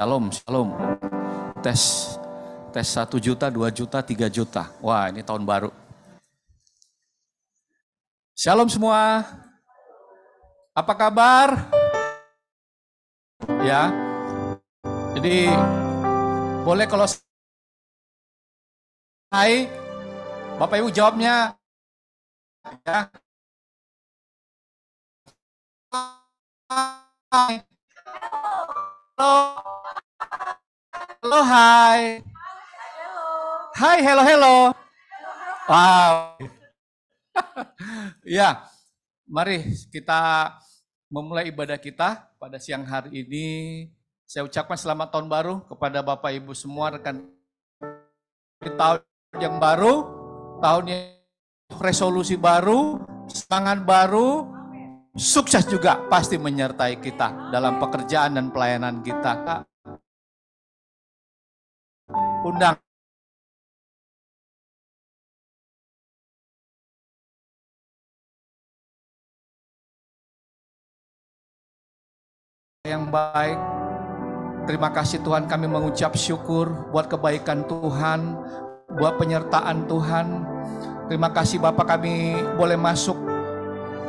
Shalom, shalom. Tes 1 juta, 2 juta, 3 juta. Wah, ini tahun baru. Shalom semua. Apa kabar? Ya. Jadi boleh kalau hai, Bapak Ibu jawabnya ya. Hai. Halo. Halo, hai. Hai, hello. Wow. Ya, mari kita memulai ibadah kita pada siang hari ini. Saya ucapkan selamat tahun baru kepada Bapak Ibu semua rekan. Tahun yang baru, tahun yang resolusi baru, semangat baru, sukses juga pasti menyertai kita dalam pekerjaan dan pelayanan kita. Undang yang baik. Terima kasih Tuhan, kami mengucap syukur buat kebaikan Tuhan, buat penyertaan Tuhan. Terima kasih Bapak, kami boleh masuk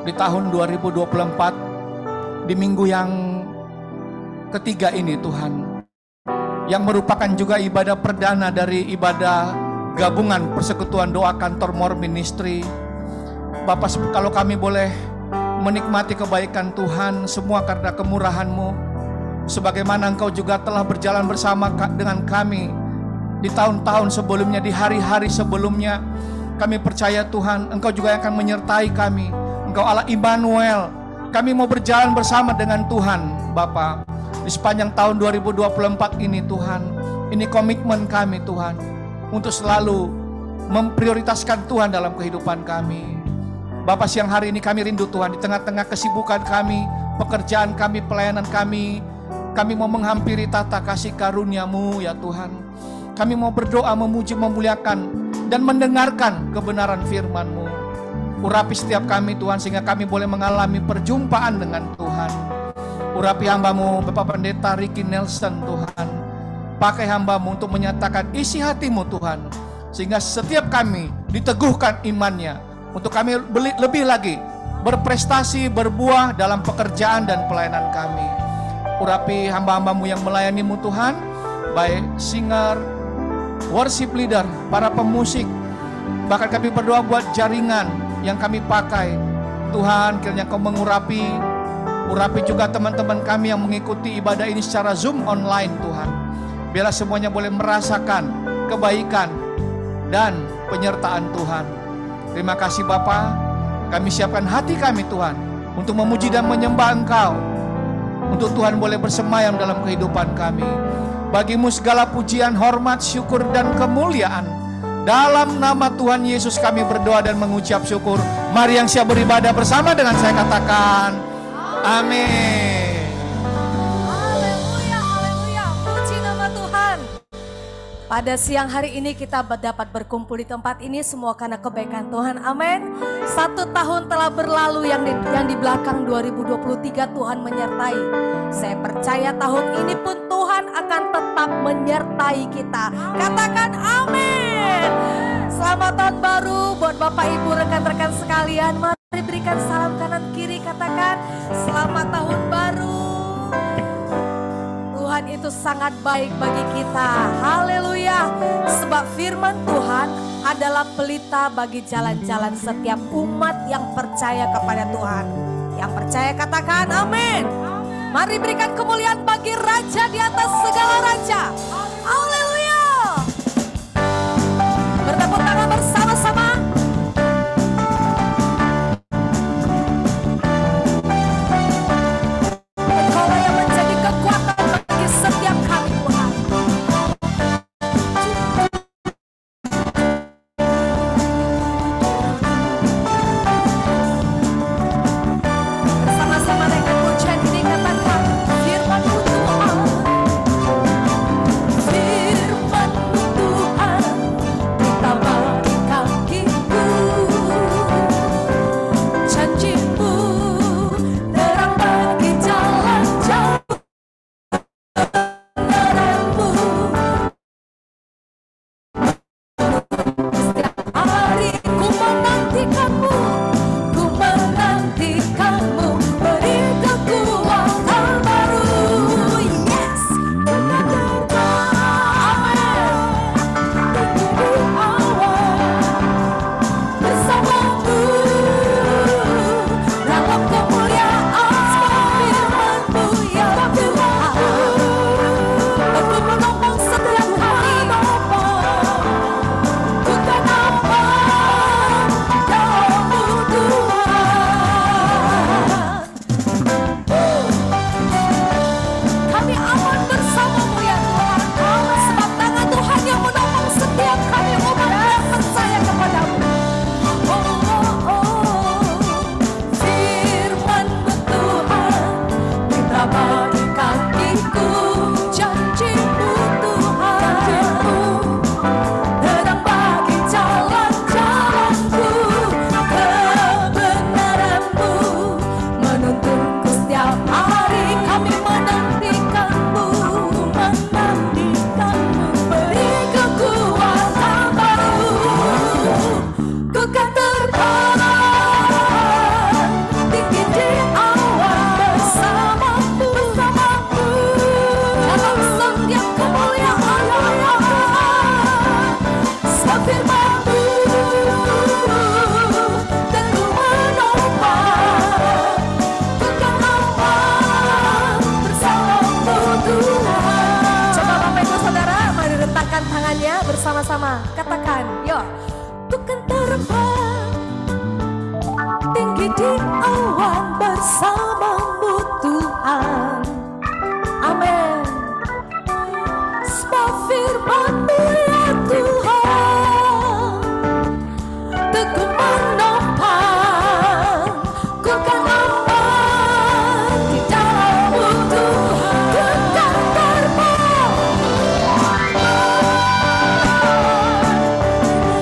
di tahun 2024, di minggu yang ketiga ini Tuhan, yang merupakan juga ibadah perdana dari ibadah gabungan Persekutuan Doa Kantor More Ministry. Bapak, kalau kami boleh menikmati kebaikan Tuhan, semua karena kemurahan-Mu, sebagaimana Engkau juga telah berjalan bersama dengan kami di tahun-tahun sebelumnya, di hari-hari sebelumnya. Kami percaya Tuhan, Engkau juga akan menyertai kami. Engkau Allah Immanuel. Kami mau berjalan bersama dengan Tuhan, Bapa. Di sepanjang tahun 2024 ini Tuhan, ini komitmen kami Tuhan, untuk selalu memprioritaskan Tuhan dalam kehidupan kami. Bapa, siang hari ini kami rindu Tuhan, di tengah-tengah kesibukan kami, pekerjaan kami, pelayanan kami mau menghampiri tata kasih karunia-Mu ya Tuhan. Kami mau berdoa, memuji, memuliakan, dan mendengarkan kebenaran firman-Mu. Urapi setiap kami Tuhan, sehingga kami boleh mengalami perjumpaan dengan Tuhan. Urapi hamba-Mu Bapak Pendeta Ricky Nelson Tuhan. Pakai hamba-Mu untuk menyatakan isi hati-Mu Tuhan, sehingga setiap kami diteguhkan imannya, untuk kami lebih lagi berprestasi, berbuah dalam pekerjaan dan pelayanan kami. Urapi hamba-hamba-Mu yang melayani-Mu Tuhan, baik singer, worship leader, para pemusik, bahkan kami berdoa buat jaringan yang kami pakai. Tuhan, kiranya Kau mengurapi juga teman-teman kami yang mengikuti ibadah ini secara Zoom online Tuhan. Biarlah semuanya boleh merasakan kebaikan dan penyertaan Tuhan. Terima kasih Bapa, kami siapkan hati kami Tuhan, untuk memuji dan menyembah Engkau, untuk Tuhan boleh bersemayam dalam kehidupan kami. Bagi-Mu segala pujian, hormat, syukur, dan kemuliaan. Dalam nama Tuhan Yesus kami berdoa dan mengucap syukur. Mari yang siap beribadah bersama dengan saya katakan amin. Haleluya, haleluya, puji nama Tuhan. Pada siang hari ini kita dapat berkumpul di tempat ini semua karena kebaikan Tuhan, amin. 1 tahun telah berlalu, yang di belakang 2023 Tuhan menyertai. Saya percaya tahun ini pun Tuhan akan tetap menyertai kita. Katakan amin. Selamat tahun baru buat Bapak Ibu, rekan-rekan sekalian. Mari berikan salam kanan kiri, katakan selamat tahun baru. Tuhan itu sangat baik bagi kita. Haleluya. Sebab firman Tuhan adalah pelita bagi jalan-jalan setiap umat yang percaya kepada Tuhan. Yang percaya katakan amin. Mari berikan kemuliaan bagi Raja di atas segala raja. Haleluya. Bertepuk tangan bersama-sama. Engkaulah yang menjadi kekuatan bagi setiap kami Tuhan. Bersama-sama dengan pujian ini katakan firman-Mu Tuhan. firman-Mu, Teguh menopang, ku kan aman bersama-Mu Tuhan. Coba Bapak Ibu Saudara, mari rentangkan tangannya bersama-sama. Katakan, yuk. Ku kan terbang tinggi di awan bersama-Mu Tuhan. Amin. Sebab firman-Mu ya Tuhan, teguh menopang, ku kan aman di dalam-Mu Tuhan. Ku kan terbang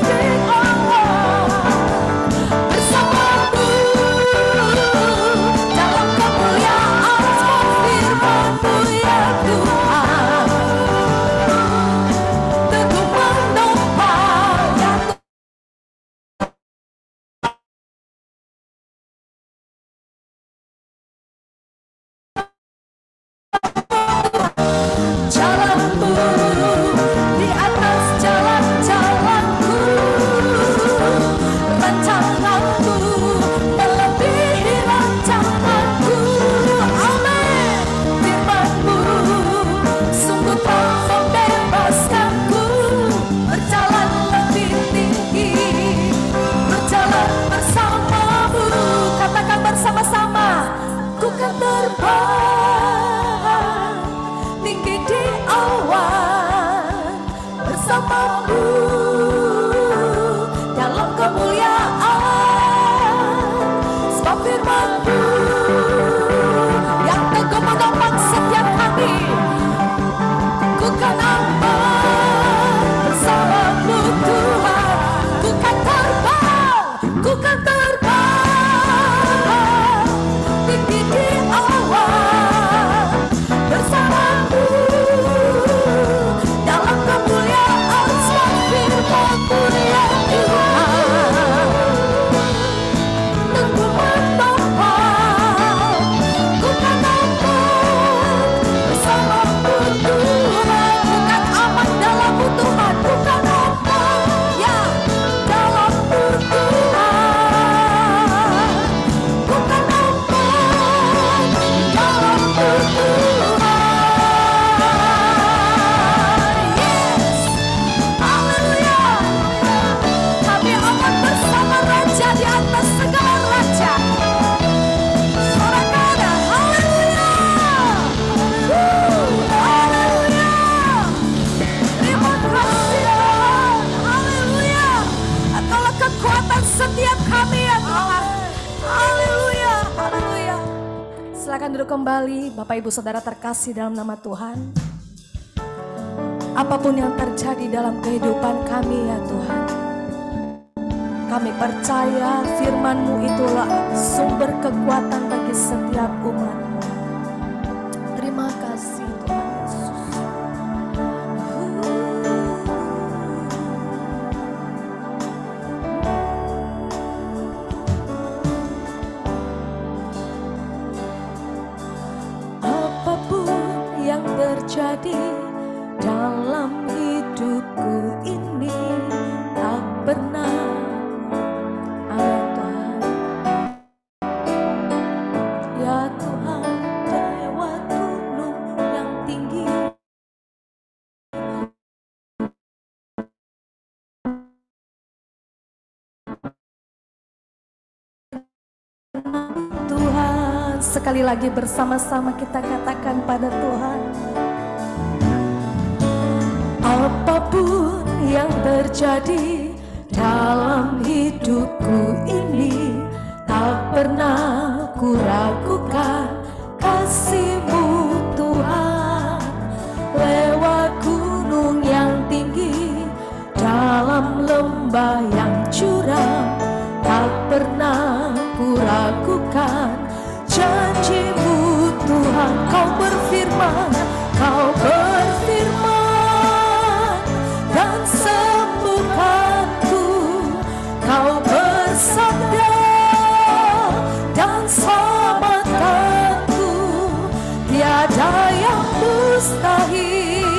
di awan bersama-Mu dalam kemuliaan. Sebab firman-Mu ya Tuhan, teguh menopang ya Tuhan. Jalan-Mu di atas jalan-jalanku, rancangan-Mu melebihi rancanganku. Amin. Firman-Mu sungguh telah membebaskanku, berjalan lebih tinggi, berjalan bersama-Mu. Katakan bersama-sama, ku kan terbang tinggi di awan bersama-Mu dalam kemuliaan. Sebab firman-Mu yang teguh menopang setiap kami, ku kan aman bersama-Mu Tuhan. Ku kan terbang, ku kan terbang tinggi di awan bersama-Mu dalam kemuliaan. Sebab firman-Mu ya Tuhan, teguh menopang, ku kan aman bersama-Mu Tuhan. Ku kan aman dalam-Mu Tuhan, ku kan aman ya dalam-Mu Tuhan. Ku kan aman dalam-Mu Tuhan. Yes, haleluya. Kami aman bersama Raja di atas segala raja. Sorakan, haleluya. Haleluya. Terima kasih Tuhan. Haleluya. Engkaulah kekuatan setiap kami ya Tuhan. Haleluya. Haleluya. Silakan duduk kembali Bapak Ibu Saudara terkasih dalam nama Tuhan. Apapun yang terjadi dalam kehidupan kami ya Tuhan, kami percaya firman-Mu itulah sumber kekuatan bagi setiap umat-Mu. Terima kasih Tuhan Yesus. Apapun yang terjadi dalam hidupku ini tak pernah, amin Tuhan, ya Tuhan, lewat gunung yang tinggi, Tuhan. Sekali lagi bersama-sama kita katakan pada Tuhan, apapun yang terjadi dalam hidupku ini tak pernah ku ragukan kasih-Mu Tuhan. Lewat gunung yang tinggi, dalam lembah yang curam, tak pernah ku ragukan janji-Mu Tuhan. Kau berfirman, Kau berfirman dan sembuhkanku. Kau bersabda dan selamatkanku. Tiada yang mustahil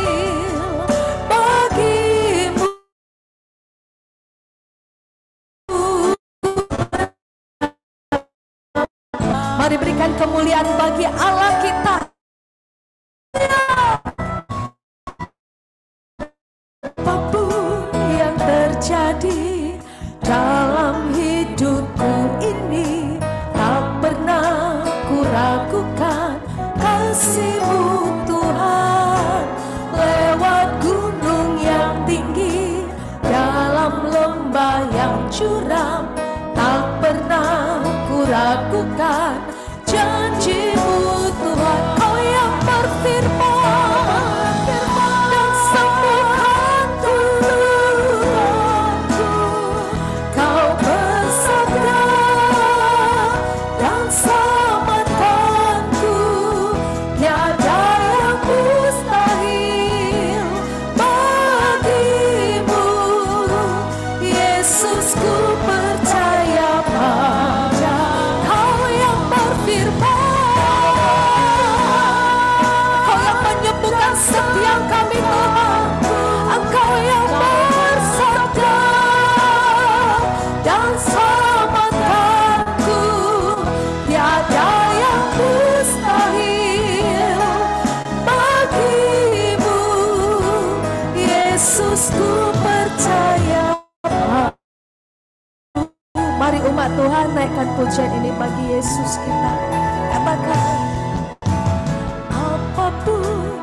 Mari berikan kemuliaan bagi Allah kita. Apapun yang terjadi dalam hidupku ini, tak pernah ku ragukan kasih-Mu Tuhan. Lewat gunung yang tinggi, dalam lembah yang curam, tak pernah ku ragukan janji-Mu Tuhan. Kau yang berfirman dan sembuhkanku, Kau bersabda dan selamatkanku. Tiada yang mustahil bagimu, Yesus, ku percaya pada Kau yang berfirman, Kau yang menyembuhkan setiap kami Tuhan. Engkau yang bersabda dan selamatkanku. Tiada yang mustahil bagimu, Yesus, ku percaya. Mari umat Tuhan naikkan pujian ini bagi Yesus kita. Katakan, apapun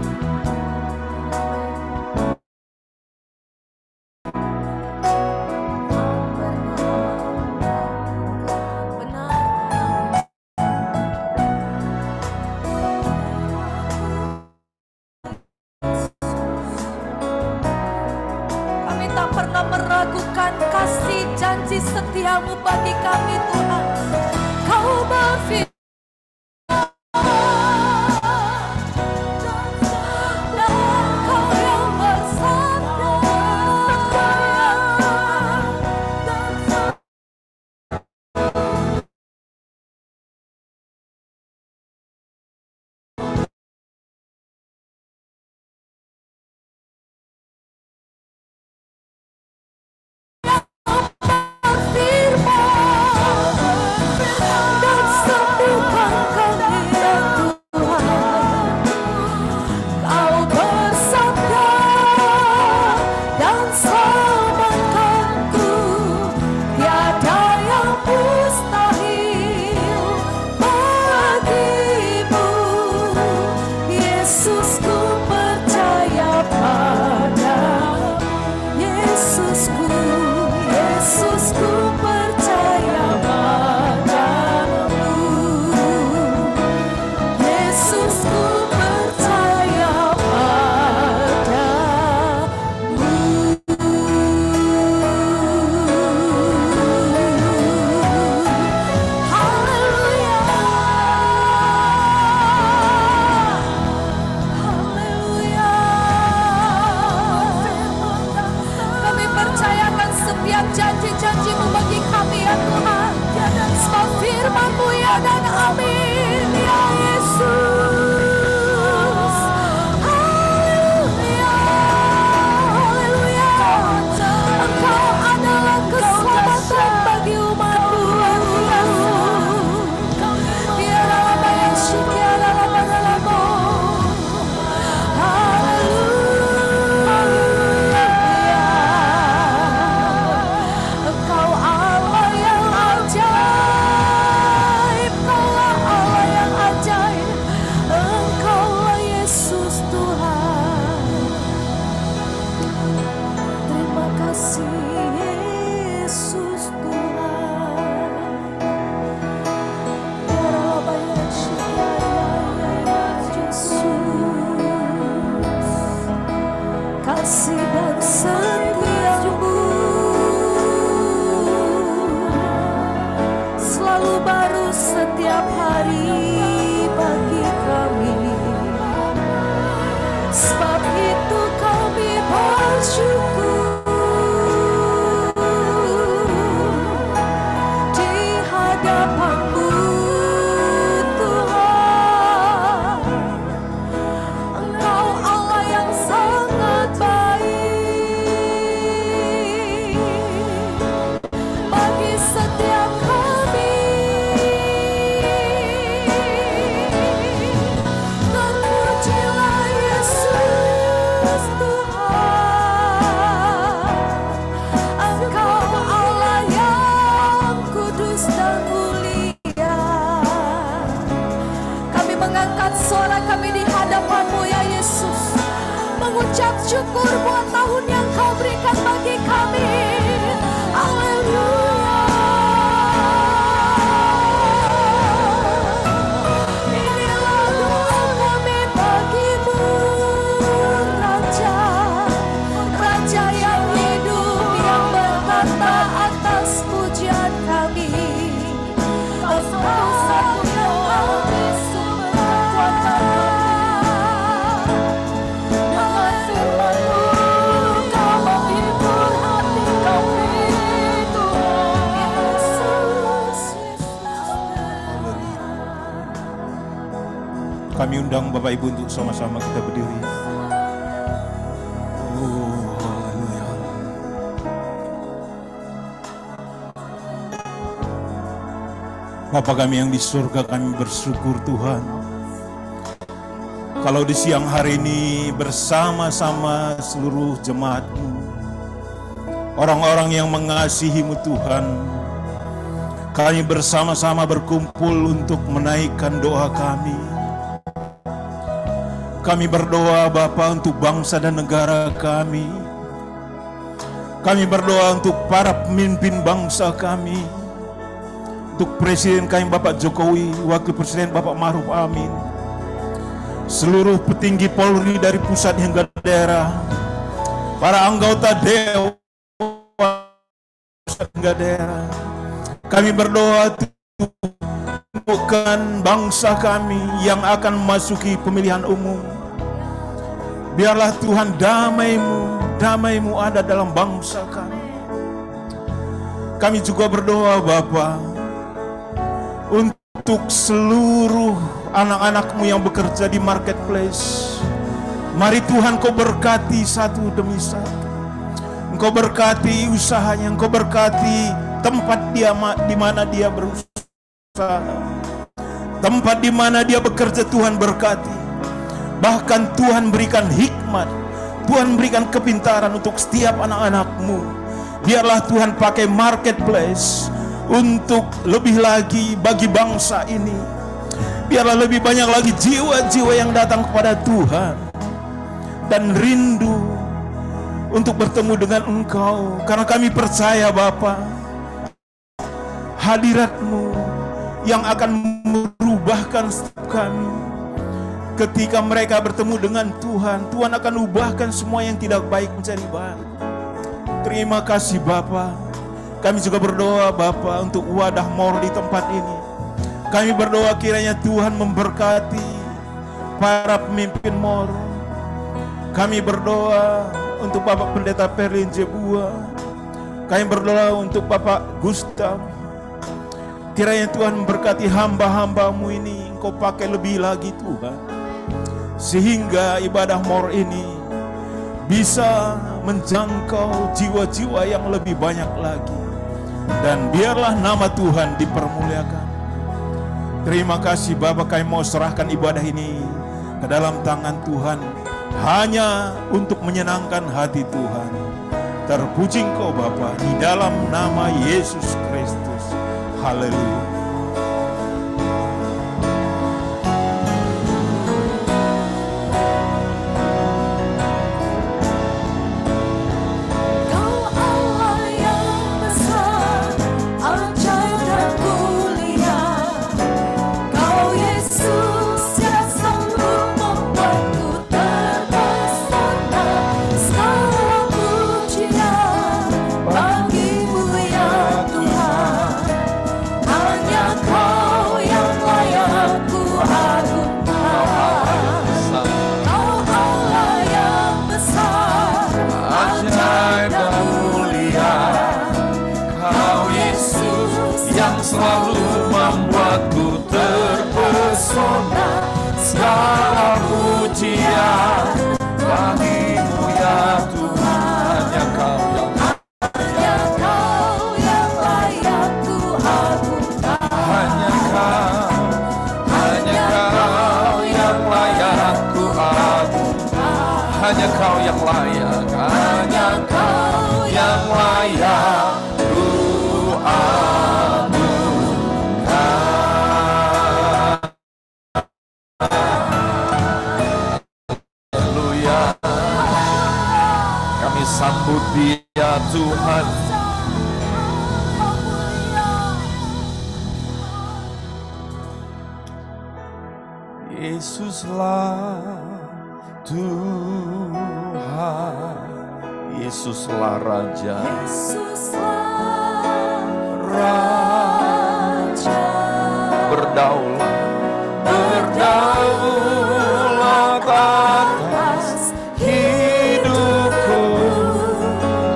benar. Kami tak pernah meragukan kasih janji setia-Mu bagi kami Tuhan. Kau berfirman, Kau yang bersabda dan sembuhkan kami ya Tuhan. Kau bersabda dan selamatkanku. Tiada yang mustahil bagimu, Yesus, ku percaya padamu. Yesusku, Yesusku percaya padamu. Yesusku percaya padamu. Haleluya, haleluya. Kami percayakan setiap janji-janji-Mu bagi kami ya Tuhan. Sebab firman-Mu ya dan amin ya Yesus. Haleluya, haleluya. Engkau adalah keselamatan bagi umat-Mu. Biarlah bayang syukur dalam dalam-Mu. Engkau Allah yang ajaib, Engkaulah Allah yang ajaib, Engkaulah Yesus Tuhan. Terima kasih Yesus Tuhan. Biarlah bayang syukur ya Yesus. Kasih dan setia-Mu selalu baru setiap hari bagi kami. Sebab itu kami bersyukur di hadapan-Mu Tuhan. Engkau Allah yang sangat baik bagi setiap kami. bersyukur buat tahun yang Kau berikan bagi kami. Haleluya. Inilah doa kami bagimu, Raja, Raja yang hidup, yang berkata atas pujian kami. Satu-satunya kami sumber kekuatan dengan firman-Mu Kau menghibur hati kami, Tuhan Yesus. Kami undang Bapak Ibu untuk sama-sama kita berdiri. Oh, haleluya. Bapa kami yang di surga, kami bersyukur Tuhan. Kalau di siang hari ini bersama-sama seluruh jemaat-Mu, orang-orang yang mengasihi-Mu Tuhan, kami bersama-sama berkumpul untuk menaikkan doa kami. Kami berdoa Bapa untuk bangsa dan negara kami. Kami berdoa untuk para pemimpin bangsa kami. Untuk Presiden kami Bapak Jokowi, Wakil Presiden Bapak Ma'ruf Amin. Seluruh petinggi Polri dari pusat hingga daerah. Para anggota Dewan pusat hingga daerah. Kami berdoa bukan bangsa kami yang akan memasuki pemilihan umum. Biarlah Tuhan damai-Mu ada dalam bangsa kami. Kami juga berdoa Bapa untuk seluruh anak-anak-Mu yang bekerja di marketplace. Mari Tuhan Kau berkati satu demi satu. Engkau berkati usahanya, Engkau berkati tempat dia di mana dia berusaha. Tempat di mana dia bekerja Tuhan berkati. Bahkan Tuhan berikan hikmat, Tuhan berikan kepintaran untuk setiap anak-anak-Mu. Biarlah Tuhan pakai marketplace untuk lebih lagi bagi bangsa ini. Biarlah lebih banyak lagi jiwa-jiwa yang datang kepada Tuhan dan rindu untuk bertemu dengan Engkau. Karena kami percaya Bapa, hadirat-Mu yang akan merubahkan setiap kami. Ketika mereka bertemu dengan Tuhan, Tuhan akan ubahkan semua yang tidak baik menjadi baik. Terima kasih Bapa. Kami juga berdoa Bapa untuk wadah More di tempat ini. Kami berdoa kiranya Tuhan memberkati para pemimpin More. Kami berdoa untuk Bapak Pendeta Perlin Jebua. Kami berdoa untuk Bapak Gustav. Kiranya Tuhan memberkati hamba-hamba-Mu ini. Engkau pakai lebih lagi Tuhan, sehingga ibadah More ini bisa menjangkau jiwa-jiwa yang lebih banyak lagi. Dan biarlah nama Tuhan dipermuliakan. Terima kasih Bapak, kami mau serahkan ibadah ini ke dalam tangan Tuhan, hanya untuk menyenangkan hati Tuhan. Terpuji Engkau Bapa, di dalam nama Yesus Kristus. Haleluya. Selalu membuatku terpesona. Segala pujian bagimu ya Tuhan. Hanya Kau yang layak ku agungkan. Hanya Kau yang layak ku agungkan. Hanya Kau yang layak. Hanya Kau yang layak ku agungkan. Yesuslah Tuhan, Yesuslah Raja, Yesuslah Raja, berdaulat atas hidupku,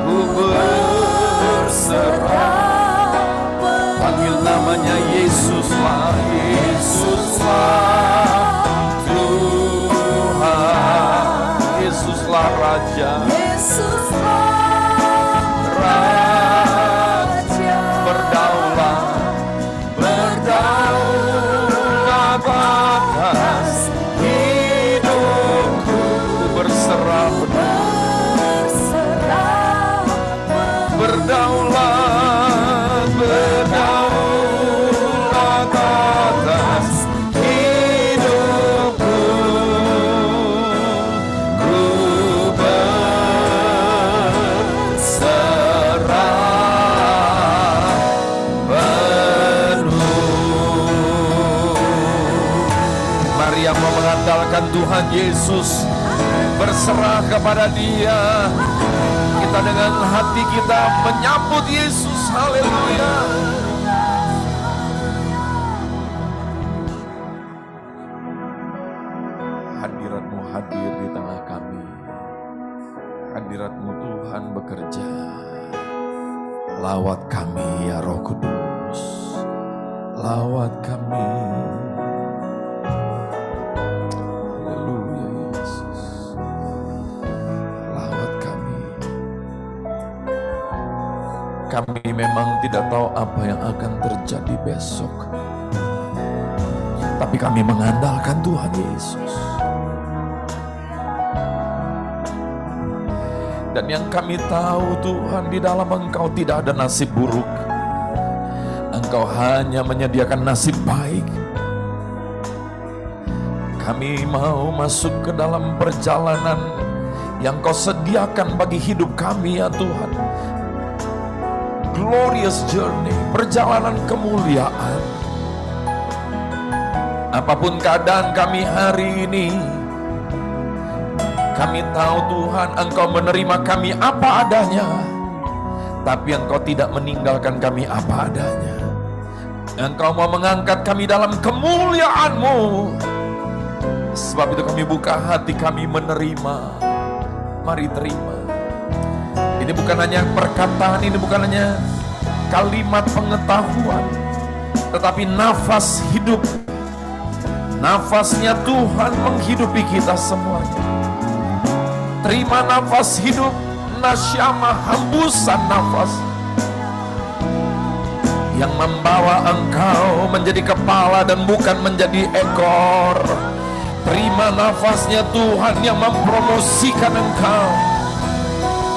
ku berserah. Panggil namanya Yesuslah, Yesuslah Tuhan, Yesuslah Raja, Raja, berdaulat atas hidupku, ku berserah penuh, berdaulat atas hidupku, ku berserah penuh. Mari yang mau mengandalkan Tuhan Yesus, berserah kepada Dia. Kita dengan hati kita menyambut Yesus. Haleluya. Hadirat-Mu hadir di tengah kami. Hadirat-Mu Tuhan bekerja. Lawat kami ya Roh Kudus. Lawat kami. Haleluya Yesus. Lawat kami. Kami memang tidak tahu apa yang akan terjadi besok. Tapi kami mengandalkan Tuhan Yesus. Dan yang kami tahu Tuhan, di dalam Engkau tidak ada nasib buruk. Engkau hanya menyediakan nasib baik. Kami mau masuk ke dalam perjalanan yang Kau sediakan bagi hidup kami ya Tuhan. Glorious journey, perjalanan kemuliaan. Apapun keadaan kami hari ini, kami tahu Tuhan Engkau menerima kami apa adanya. Tapi Engkau tidak meninggalkan kami apa adanya. Engkau mau mengangkat kami dalam kemuliaan-Mu. Sebab itu kami buka hati kami menerima. Mari terima. Ini bukan hanya perkataan, ini bukan hanya kalimat pengetahuan, tetapi nafas hidup. Nafasnya Tuhan menghidupi kita semuanya. Terima nafas hidup, nasyama, hembusan nafas yang membawa Engkau menjadi kepala dan bukan menjadi ekor. Terima nafasnya Tuhan yang mempromosikan Engkau.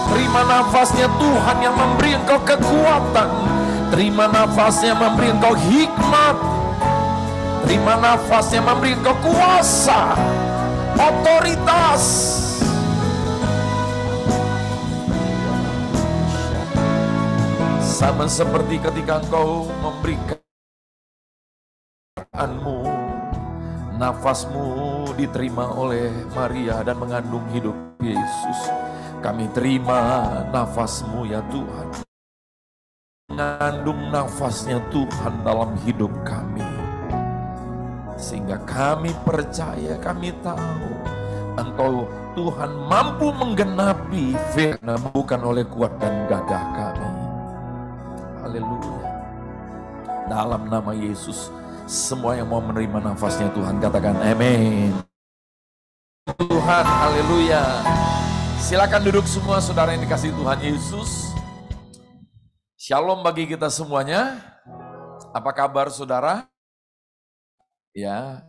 Terima nafasnya Tuhan yang memberi Engkau kekuatan. Terima nafasnya memberi Engkau hikmat. Terima nafasnya memberi Engkau kuasa, otoritas. Sama seperti ketika Engkau memberikan Mu, nafasmu diterima oleh Maria dan mengandung hidup Yesus. Kami terima nafasmu ya Tuhan, mengandung nafasnya Tuhan dalam hidup kami, sehingga kami percaya, kami tahu Engkau Tuhan mampu menggenapi firman bukan oleh kuat dan gagah kami. Haleluya. Dalam nama Yesus, semua yang mau menerima nafasnya Tuhan katakan amin. Tuhan, haleluya. Silakan duduk semua saudara yang dikasihi Tuhan Yesus. Shalom bagi kita semuanya. Apa kabar saudara? Ya.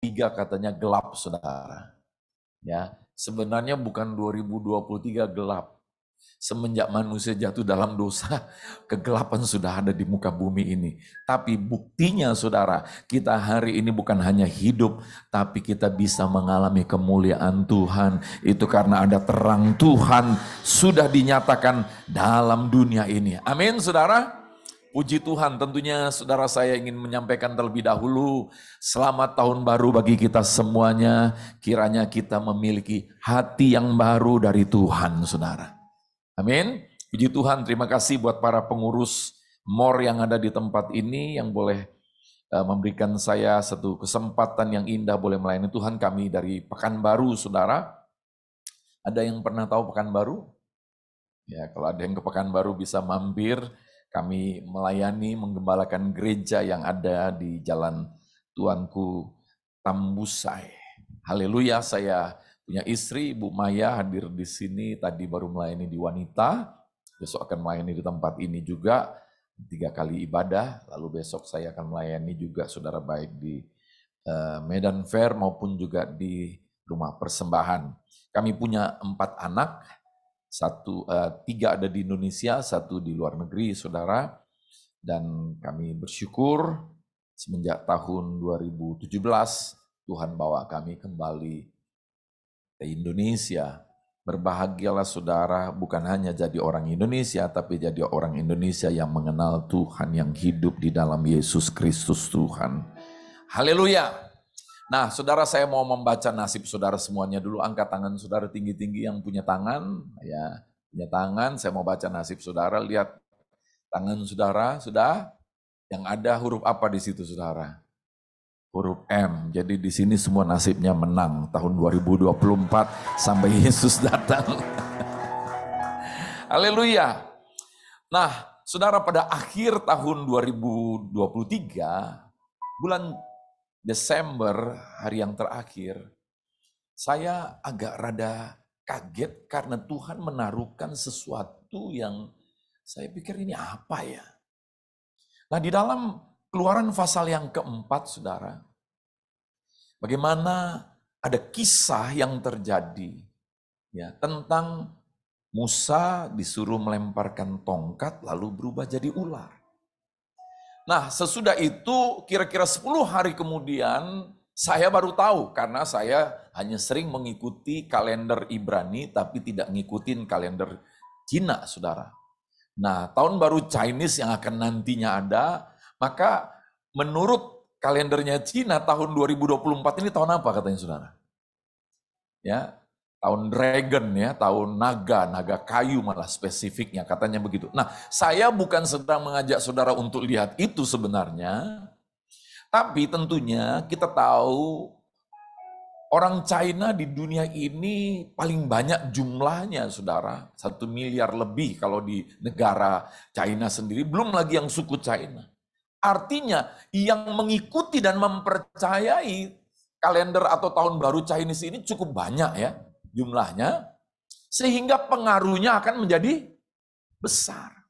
Tiga katanya gelap saudara. Ya, sebenarnya bukan 2023 gelap. Semenjak manusia jatuh dalam dosa, kegelapan sudah ada di muka bumi ini. Tapi buktinya saudara, kita hari ini bukan hanya hidup, tapi kita bisa mengalami kemuliaan Tuhan. Itu karena ada terang Tuhan sudah dinyatakan dalam dunia ini. Amin saudara. Puji Tuhan, tentunya saudara saya ingin menyampaikan terlebih dahulu, selamat tahun baru bagi kita semuanya, kiranya kita memiliki hati yang baru dari Tuhan, saudara. Amin. Puji Tuhan, terima kasih buat para pengurus MOR yang ada di tempat ini, yang boleh memberikan saya satu kesempatan yang indah, boleh melayani Tuhan. Kami dari Pekanbaru, saudara. Ada yang pernah tahu Pekanbaru? Ya, kalau ada yang ke Pekanbaru bisa mampir. Kami melayani, menggembalakan gereja yang ada di Jalan Tuanku Tambusai. Haleluya, saya punya istri, Ibu Maya, hadir di sini. Tadi baru melayani di Wanita, besok akan melayani di tempat ini juga. 3 kali ibadah, lalu besok saya akan melayani juga saudara baik di Medan Fair maupun juga di Rumah Persembahan. Kami punya 4 anak. 3 ada di Indonesia, 1 di luar negeri, saudara. Dan kami bersyukur semenjak tahun 2017 Tuhan bawa kami kembali ke Indonesia. Berbahagialah saudara, bukan hanya jadi orang Indonesia, tapi jadi orang Indonesia yang mengenal Tuhan, yang hidup di dalam Yesus Kristus Tuhan. Haleluya. Nah, saudara, saya mau membaca nasib saudara semuanya dulu. Angkat tangan saudara tinggi-tinggi yang punya tangan. Ya, punya tangan, saya mau baca nasib saudara. Lihat tangan saudara, sudah? Yang ada huruf apa di situ, saudara? Huruf M. Jadi di sini semua nasibnya menang. Tahun 2024 sampai Yesus datang. Haleluya. Nah, saudara, pada akhir tahun 2023, bulan Desember, hari yang terakhir, saya agak rada kaget karena Tuhan menaruhkan sesuatu yang saya pikir ini apa ya. Nah, di dalam Keluaran pasal yang keempat, saudara, bagaimana ada kisah yang terjadi ya tentang Musa disuruh melemparkan tongkat lalu berubah jadi ular. Nah, sesudah itu kira-kira 10 hari kemudian saya baru tahu, karena saya hanya sering mengikuti kalender Ibrani tapi tidak ngikutin kalender Cina, saudara. Nah, tahun baru Chinese yang akan nantinya ada, maka menurut kalendernya Cina tahun 2024 ini tahun apa katanya, saudara? Ya, tahun dragon ya, tahun naga kayu malah spesifiknya, katanya begitu. Nah, saya bukan sedang mengajak saudara untuk lihat itu sebenarnya, tapi tentunya kita tahu orang China di dunia ini paling banyak jumlahnya, saudara. 1 miliar lebih kalau di negara China sendiri, belum lagi yang suku China. Artinya yang mengikuti dan mempercayai kalender atau tahun baru Chinese ini cukup banyak ya jumlahnya, sehingga pengaruhnya akan menjadi besar.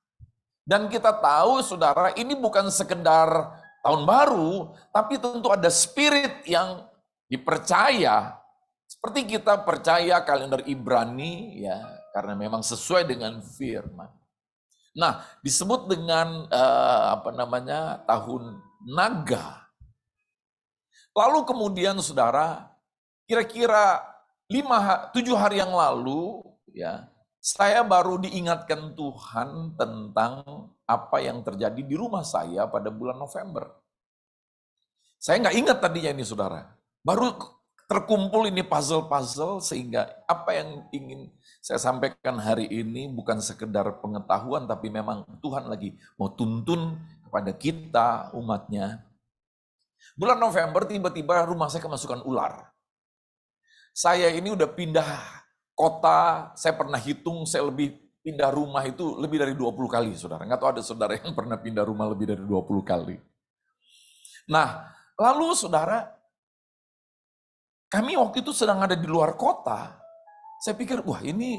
Dan kita tahu, saudara, ini bukan sekedar tahun baru, tapi tentu ada spirit yang dipercaya. Seperti kita percaya kalender Ibrani, ya, karena memang sesuai dengan firman. Nah, disebut dengan tahun naga. Lalu kemudian, saudara, kira-kira 7 hari yang lalu, ya, saya baru diingatkan Tuhan tentang apa yang terjadi di rumah saya pada bulan November. Saya nggak ingat tadinya ini, saudara. Baru terkumpul ini puzzle-puzzle, sehingga apa yang ingin saya sampaikan hari ini bukan sekedar pengetahuan, tapi memang Tuhan lagi mau tuntun kepada kita, umatnya. Bulan November tiba-tiba rumah saya kemasukan ular. Saya ini udah pindah kota, saya pernah hitung, saya lebih pindah rumah itu lebih dari 20 kali, saudara. Nggak tahu ada saudara yang pernah pindah rumah lebih dari 20 kali. Nah, lalu saudara, kami waktu itu sedang ada di luar kota. Saya pikir, wah ini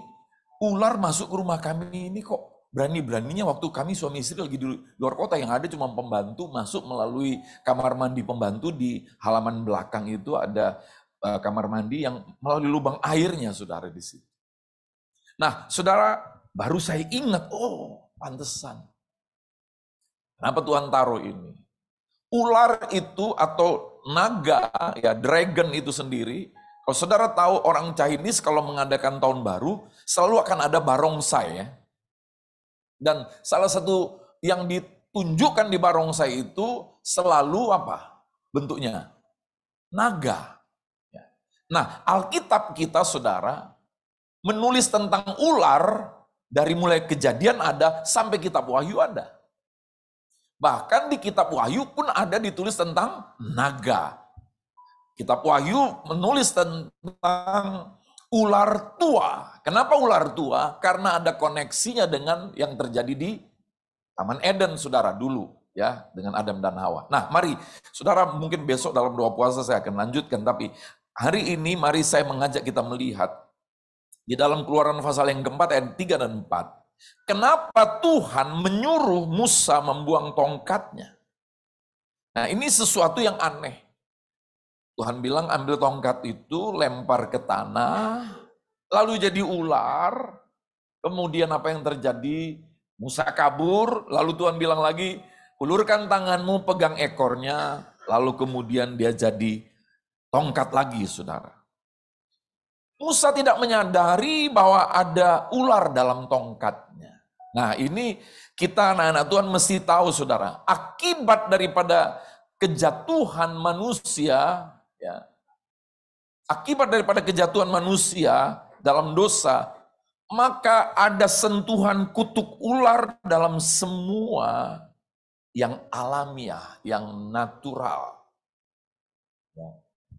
ular masuk ke rumah kami ini kok berani-beraninya waktu kami suami istri lagi di luar kota, yang ada cuma pembantu masuk melalui kamar mandi pembantu di halaman belakang itu ada kamar mandi yang melalui lubang airnya, saudara, di situ. Nah, saudara, baru saya ingat, oh, pantesan. Kenapa Tuhan taruh ini? Ular itu atau naga, ya dragon itu sendiri, kalau saudara tahu orang Chinese kalau mengadakan tahun baru, selalu akan ada barongsai ya. Dan salah satu yang tunjukkan di barongsai itu selalu apa? Bentuknya naga. Nah, Alkitab kita saudara menulis tentang ular dari mulai Kejadian ada sampai kitab Wahyu ada. Bahkan di kitab Wahyu pun ada ditulis tentang naga. Kitab Wahyu menulis tentang ular tua. Kenapa ular tua? Karena ada koneksinya dengan yang terjadi di Taman Eden, saudara, dulu. Ya, dengan Adam dan Hawa. Nah, mari, saudara, mungkin besok dalam doa puasa saya akan lanjutkan. Tapi hari ini mari saya mengajak kita melihat di dalam Keluaran pasal yang keempat ayat 3 dan 4. Kenapa Tuhan menyuruh Musa membuang tongkatnya? Nah, ini sesuatu yang aneh. Tuhan bilang ambil tongkat itu, lempar ke tanah, lalu jadi ular. Kemudian apa yang terjadi? Musa kabur, lalu Tuhan bilang lagi, ulurkan tanganmu, pegang ekornya, lalu kemudian dia jadi tongkat lagi, saudara. Musa tidak menyadari bahwa ada ular dalam tongkatnya. Nah, ini kita anak-anak Tuhan mesti tahu, saudara, akibat daripada kejatuhan manusia, ya, akibat daripada kejatuhan manusia dalam dosa, maka ada sentuhan kutuk ular dalam semua yang alamiah, yang natural. Ya.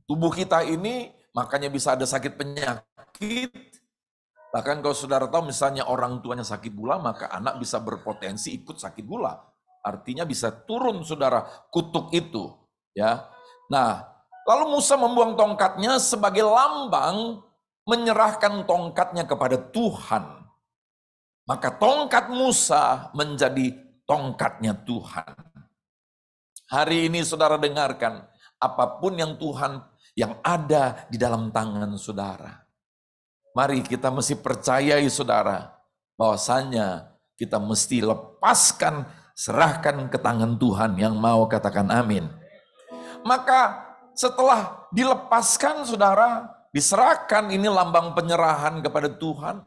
Tubuh kita ini makanya bisa ada sakit penyakit. Bahkan kalau saudara tahu misalnya orang tuanya sakit gula, maka anak bisa berpotensi ikut sakit gula. Artinya bisa turun, saudara, kutuk itu. Ya. Nah, lalu Musa membuang tongkatnya sebagai lambang menyerahkan tongkatnya kepada Tuhan. Maka tongkat Musa menjadi tongkatnya Tuhan. Hari ini saudara dengarkan, apapun yang Tuhan yang ada di dalam tangan saudara. Mari kita mesti percayai, saudara, bahwasanya kita mesti lepaskan, serahkan ke tangan Tuhan. Yang mau katakan amin. Maka setelah dilepaskan, saudara, diserahkan, ini lambang penyerahan kepada Tuhan.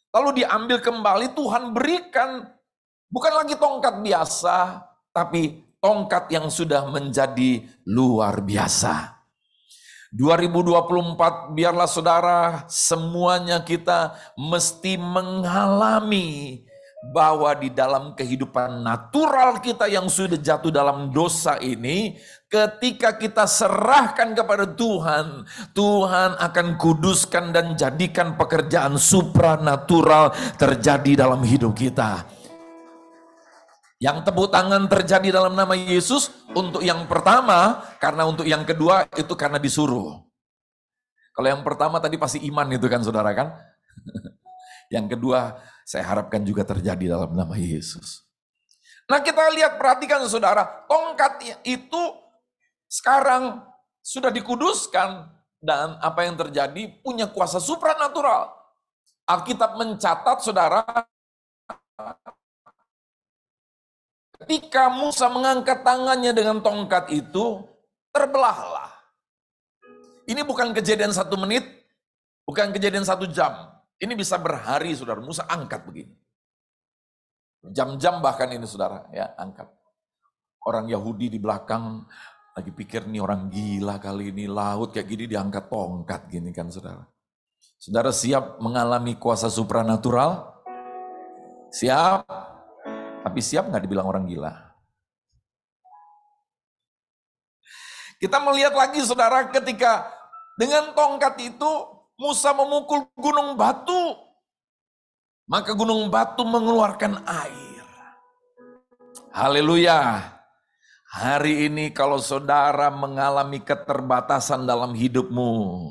Lalu diambil kembali, Tuhan berikan bukan lagi tongkat biasa, tapi tongkat yang sudah menjadi luar biasa. 2024 biarlah saudara semuanya kita mesti mengalami bahwa di dalam kehidupan natural kita yang sudah jatuh dalam dosa ini, ketika kita serahkan kepada Tuhan, Tuhan akan kuduskan dan jadikan pekerjaan supranatural terjadi dalam hidup kita. Yang tepuk tangan terjadi dalam nama Yesus untuk yang pertama, karena untuk yang kedua itu karena disuruh. Kalau yang pertama tadi pasti iman itu kan saudara kan? Yang kedua saya harapkan juga terjadi dalam nama Yesus. Nah kita lihat, perhatikan saudara, tongkat itu sekarang sudah dikuduskan dan apa yang terjadi punya kuasa supranatural. Alkitab mencatat saudara, ketika Musa mengangkat tangannya dengan tongkat itu, terbelahlah. Ini bukan kejadian 1 menit, bukan kejadian 1 jam. Ini bisa berhari, saudara. Musa angkat begini. Jam-jam bahkan ini, saudara, ya angkat. Orang Yahudi di belakang lagi pikir nih orang gila kali ini, laut kayak gini diangkat tongkat gini kan, saudara. Saudara siap mengalami kuasa supranatural? Siap? Tapi siap nggak dibilang orang gila? Kita melihat lagi saudara, ketika dengan tongkat itu Musa memukul gunung batu, maka gunung batu mengeluarkan air. Haleluya. Hari ini kalau saudara mengalami keterbatasan dalam hidupmu,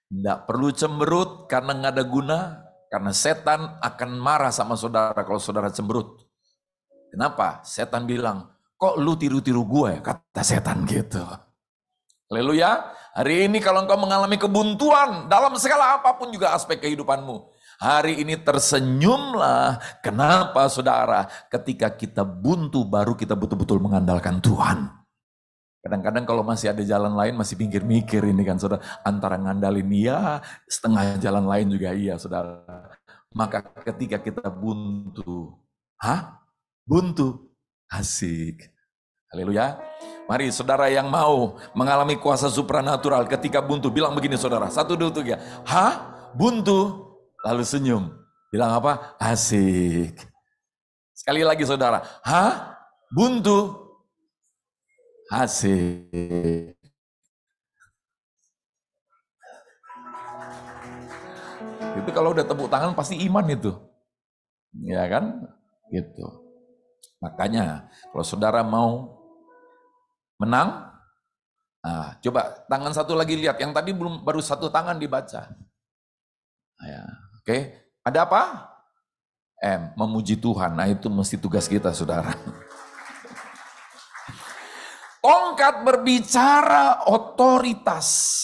tidak perlu cemberut karena nggak ada guna, karena setan akan marah sama saudara kalau saudara cemberut. Kenapa? Setan bilang, kok lu tiru-tiru gue? Kata setan gitu. Haleluya. Hari ini kalau engkau mengalami kebuntuan dalam segala apapun juga aspek kehidupanmu, hari ini tersenyumlah. Kenapa saudara? Ketika kita buntu baru kita betul-betul mengandalkan Tuhan. Kadang-kadang kalau masih ada jalan lain masih mikir-mikir ini kan saudara. Antara ngandalin iya, setengah jalan lain juga iya saudara. Maka ketika kita buntu, buntu. Asik. Haleluya. Mari saudara yang mau mengalami kuasa supranatural ketika buntu, bilang begini saudara. 1, 2, 3. Hah? Buntu? Lalu senyum. Bilang apa? Asik. Sekali lagi saudara. Hah? Buntu? Asik. Itu kalau udah tepuk tangan pasti iman itu. Ya kan? Gitu. Makanya kalau saudara mau menang, nah, coba tangan satu lagi lihat, yang tadi baru satu tangan dibaca. Nah, ya. Oke, ada apa? Memuji Tuhan. Nah itu mesti tugas kita saudara. Tongkat berbicara otoritas.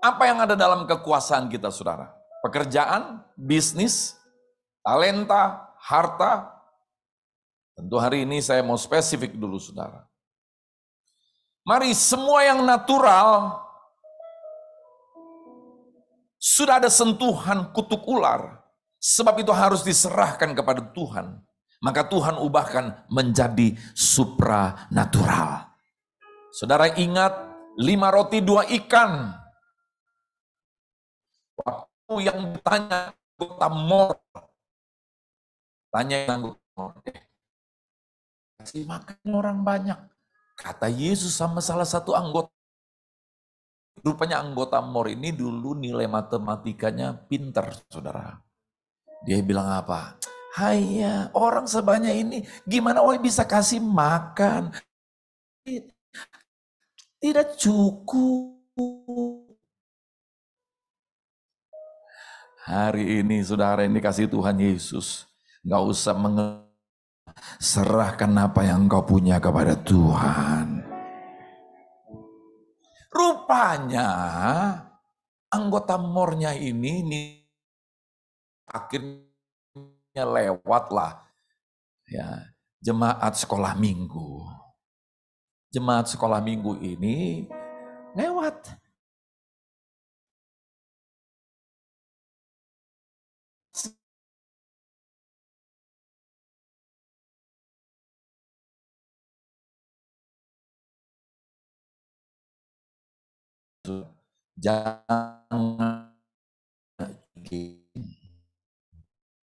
Apa yang ada dalam kekuasaan kita saudara? Pekerjaan, bisnis, talenta, harta. Tentu hari ini saya mau spesifik dulu saudara. Mari semua yang natural, sudah ada sentuhan kutuk ular. Sebab itu harus diserahkan kepada Tuhan. Maka Tuhan ubahkan menjadi supranatural. Saudara ingat 5 roti 2 ikan. Waktu yang ditanya anggota mor. Tanya yang anggota mor. Kasih makan orang banyak. Kata Yesus sama salah satu anggota. Rupanya anggota mor ini dulu nilai matematikanya pinter, saudara. Dia bilang apa? Haiya, orang sebanyak ini gimana bisa kasih makan? Tidak cukup. Hari ini saudara ini kasih Tuhan Yesus. Gak usah serahkan apa yang kau punya kepada Tuhan. Rupanya anggota mornya ini akhirnya lewatlah ya jemaat sekolah minggu. Jemaat sekolah minggu ini lewat.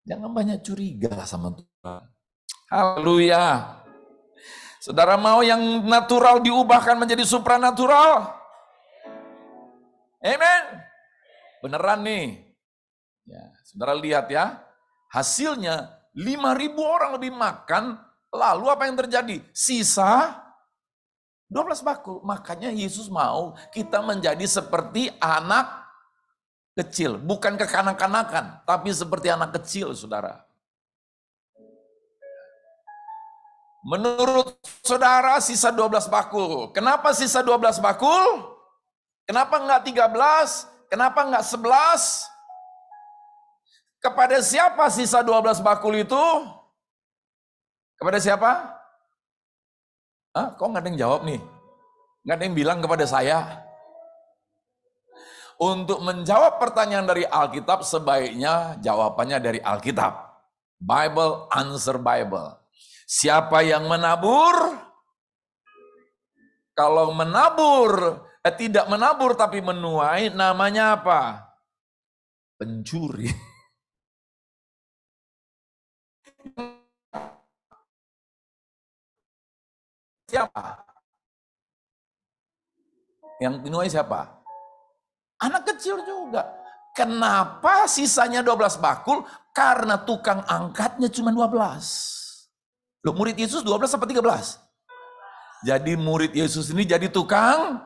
Jangan banyak curiga sama Tuhan. Haleluya. Saudara mau yang natural diubahkan menjadi supranatural? Amen. Beneran nih. Ya, saudara lihat ya. Hasilnya 5.000 orang lebih makan. Lalu apa yang terjadi? Sisa 12 bakul. Makanya Yesus mau kita menjadi seperti anak kecil. Bukan kekanak-kanakan, tapi seperti anak kecil, saudara. Menurut saudara sisa 12 bakul. Kenapa sisa 12 bakul? Kenapa enggak 13? Kenapa enggak 11? Kepada siapa sisa 12 bakul itu? Kepada siapa? Kok nggak ada yang jawab nih? Nggak ada yang bilang kepada saya? Untuk menjawab pertanyaan dari Alkitab, sebaiknya jawabannya dari Alkitab. Bible answer Bible. Siapa yang menabur? Kalau menabur, tidak menabur tapi menuai, namanya apa? Pencuri. Siapa? Yang menuai siapa? Anak kecil juga. Kenapa sisanya 12 bakul? Karena tukang angkatnya cuma 12. Loh, murid Yesus 12 apa 13? Jadi murid Yesus ini jadi tukang.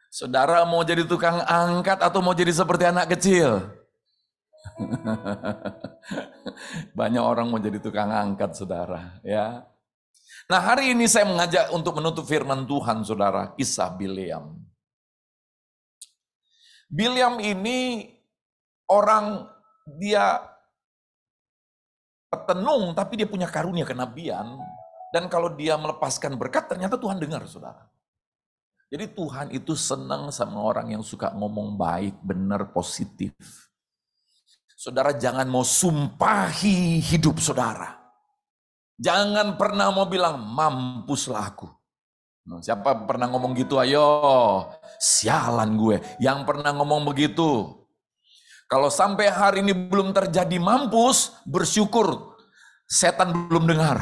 Saudara mau jadi tukang angkat atau mau jadi seperti anak kecil? Banyak orang mau jadi tukang angkat, saudara. Ya. Nah, hari ini saya mengajak untuk menutup firman Tuhan, saudara. Kisah Bileam. Bileam ini orang, dia petenung, tapi dia punya karunia kenabian. Dan kalau dia melepaskan berkat, ternyata Tuhan dengar, saudara. Jadi Tuhan itu senang sama orang yang suka ngomong baik, benar, positif. Saudara jangan mau sumpahi hidup saudara. Jangan pernah mau bilang, mampuslah aku. Nah, siapa pernah ngomong gitu? Ayo, sialan gue. Yang pernah ngomong begitu. Kalau sampai hari ini belum terjadi mampus, bersyukur setan belum dengar.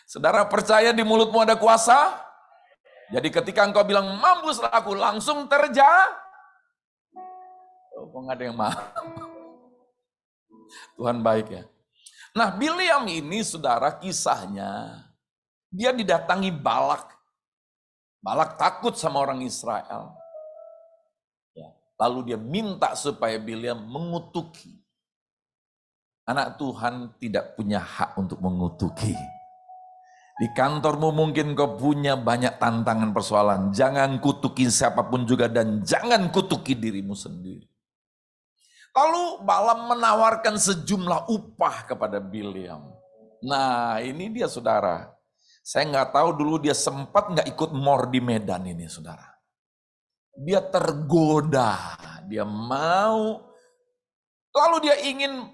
Saudara percaya di mulutmu ada kuasa? Jadi ketika engkau bilang mampuslah aku, langsung terjadi. Oh, kok nggak ada yang mau? Tuhan baik ya. Nah, Bileam ini saudara kisahnya, dia didatangi Balak. Balak takut sama orang Israel. Ya. Lalu dia minta supaya Bileam mengutuki. Anak Tuhan tidak punya hak untuk mengutuki. Di kantormu mungkin kau punya banyak tantangan persoalan. Jangan kutuki siapapun juga dan jangan kutuki dirimu sendiri. Lalu Balaam menawarkan sejumlah upah kepada Bileam. Nah ini dia saudara. Saya nggak tahu dulu dia sempat nggak ikut mor di Medan ini saudara. Dia tergoda, dia mau. Lalu dia ingin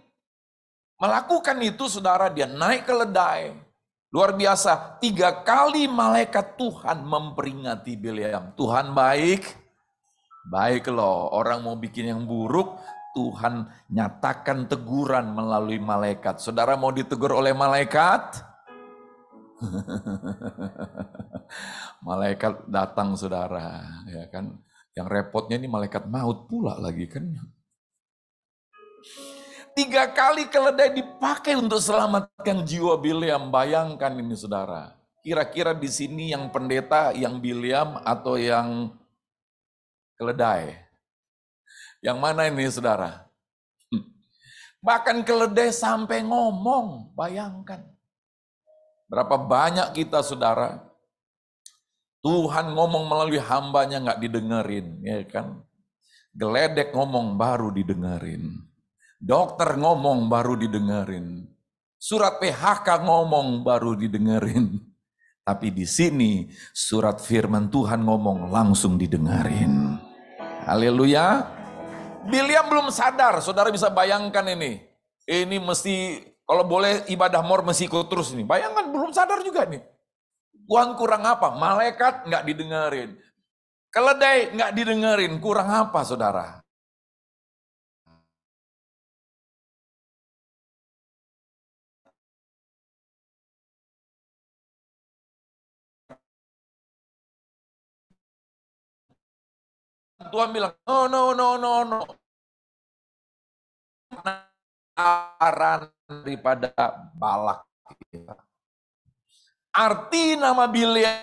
melakukan itu saudara, dia naik keledai. Luar biasa, 3 kali malaikat Tuhan memperingati Bileam. Tuhan baik, baik loh. Orang mau bikin yang buruk, Tuhan nyatakan teguran melalui malaikat. Saudara mau ditegur oleh malaikat? Malaikat datang saudara, ya kan? Yang repotnya ini malaikat maut pula lagi kan? 3 kali keledai dipakai untuk selamatkan jiwa Bileam. Bayangkan ini saudara. Kira-kira di sini yang pendeta, yang Bileam atau yang keledai? Yang mana ini saudara? Bahkan keledai sampai ngomong, bayangkan. Berapa banyak kita saudara, Tuhan ngomong melalui hambanya nggak didengerin, ya kan? Geledek ngomong baru didengerin. Dokter ngomong baru didengerin. Surat PHK ngomong baru didengerin. Tapi di sini surat firman Tuhan ngomong langsung didengerin. Haleluya. Bileam belum sadar, saudara bisa bayangkan ini. Ini mesti, kalau boleh ibadah mor mesti ikut terus nih. Bayangkan belum sadar juga nih. Tuhan kurang apa? Malaikat nggak didengerin. Keledai nggak didengerin, kurang apa saudara? Tuhan bilang, no, no, no, no, no. Aran daripada Balak. Arti nama Bileam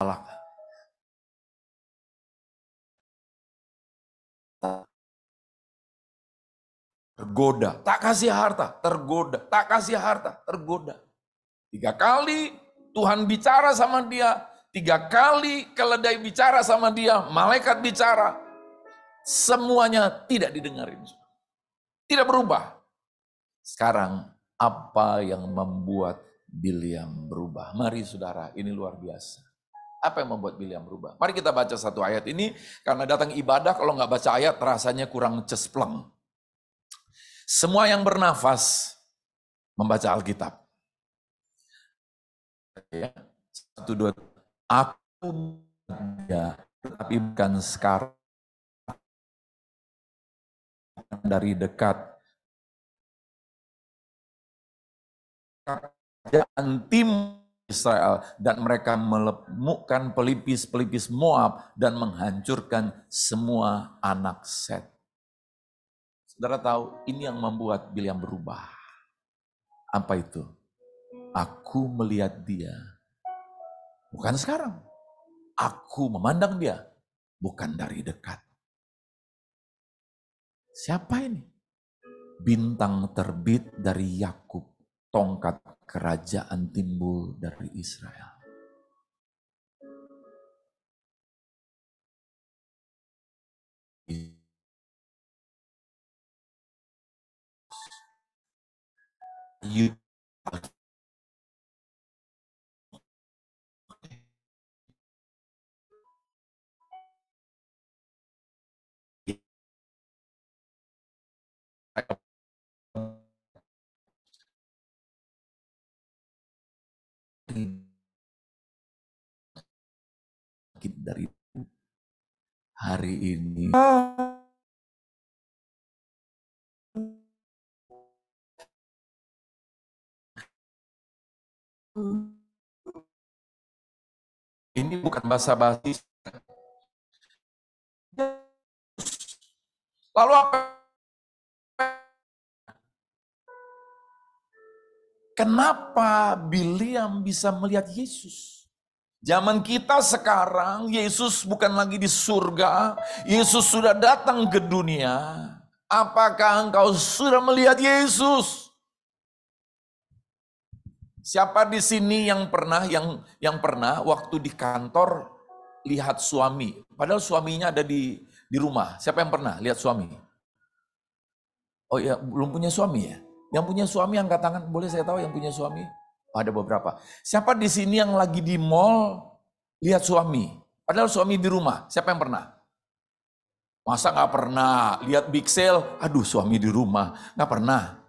Balak. Tergoda, tak kasih harta, tergoda, tak kasih harta, tergoda. 3 kali Tuhan bicara sama dia, 3 kali keledai bicara sama dia, malaikat bicara, semuanya tidak didengarin. Tidak berubah. Sekarang apa yang membuat Bileam berubah? Mari saudara, ini luar biasa. Apa yang membuat Bileam berubah? Mari kita baca satu ayat ini, karena datang ibadah kalau nggak baca ayat rasanya kurang cespleng. Semua yang bernafas membaca Alkitab. Ya. 1, 2, aku ya, tapi bukan sekarang, dari dekat. Kerajaan tim Israel dan mereka melemukkan pelipis-pelipis Moab dan menghancurkan semua anak Set. Saudara tahu ini yang membuat Bileam berubah. Apa itu? Aku melihat dia. Bukan sekarang. Aku memandang dia. Bukan dari dekat. Siapa ini? Bintang terbit dari Yakub. Tongkat kerajaan timbul dari Israel. You bangkit dari hari ini. Ini bukan basa-basi. Lalu apa? Kenapa Biliam bisa melihat Yesus? Zaman kita sekarang, Yesus bukan lagi di surga, Yesus sudah datang ke dunia. Apakah engkau sudah melihat Yesus? Siapa di sini yang pernah waktu di kantor lihat suami, padahal suaminya ada di rumah. Siapa yang pernah lihat suami? Oh iya, belum punya suami ya? Yang punya suami angkat tangan, boleh saya tahu yang punya suami? Ada beberapa. Siapa di sini yang lagi di mall lihat suami? Padahal suami di rumah. Siapa yang pernah? Masa nggak pernah lihat big sale? Aduh, suami di rumah nggak pernah.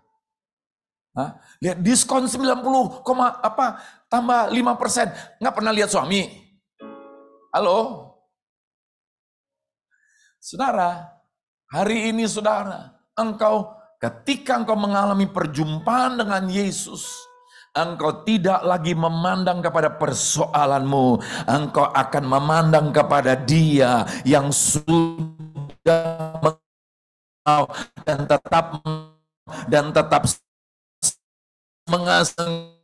Hah? Lihat diskon 90, tambah 5%. Nggak pernah lihat suami? Halo? Saudara, hari ini saudara, ketika engkau mengalami perjumpaan dengan Yesus, engkau tidak lagi memandang kepada persoalanmu, engkau akan memandang kepada Dia yang sudah mengasihi dan tetap mengasihi.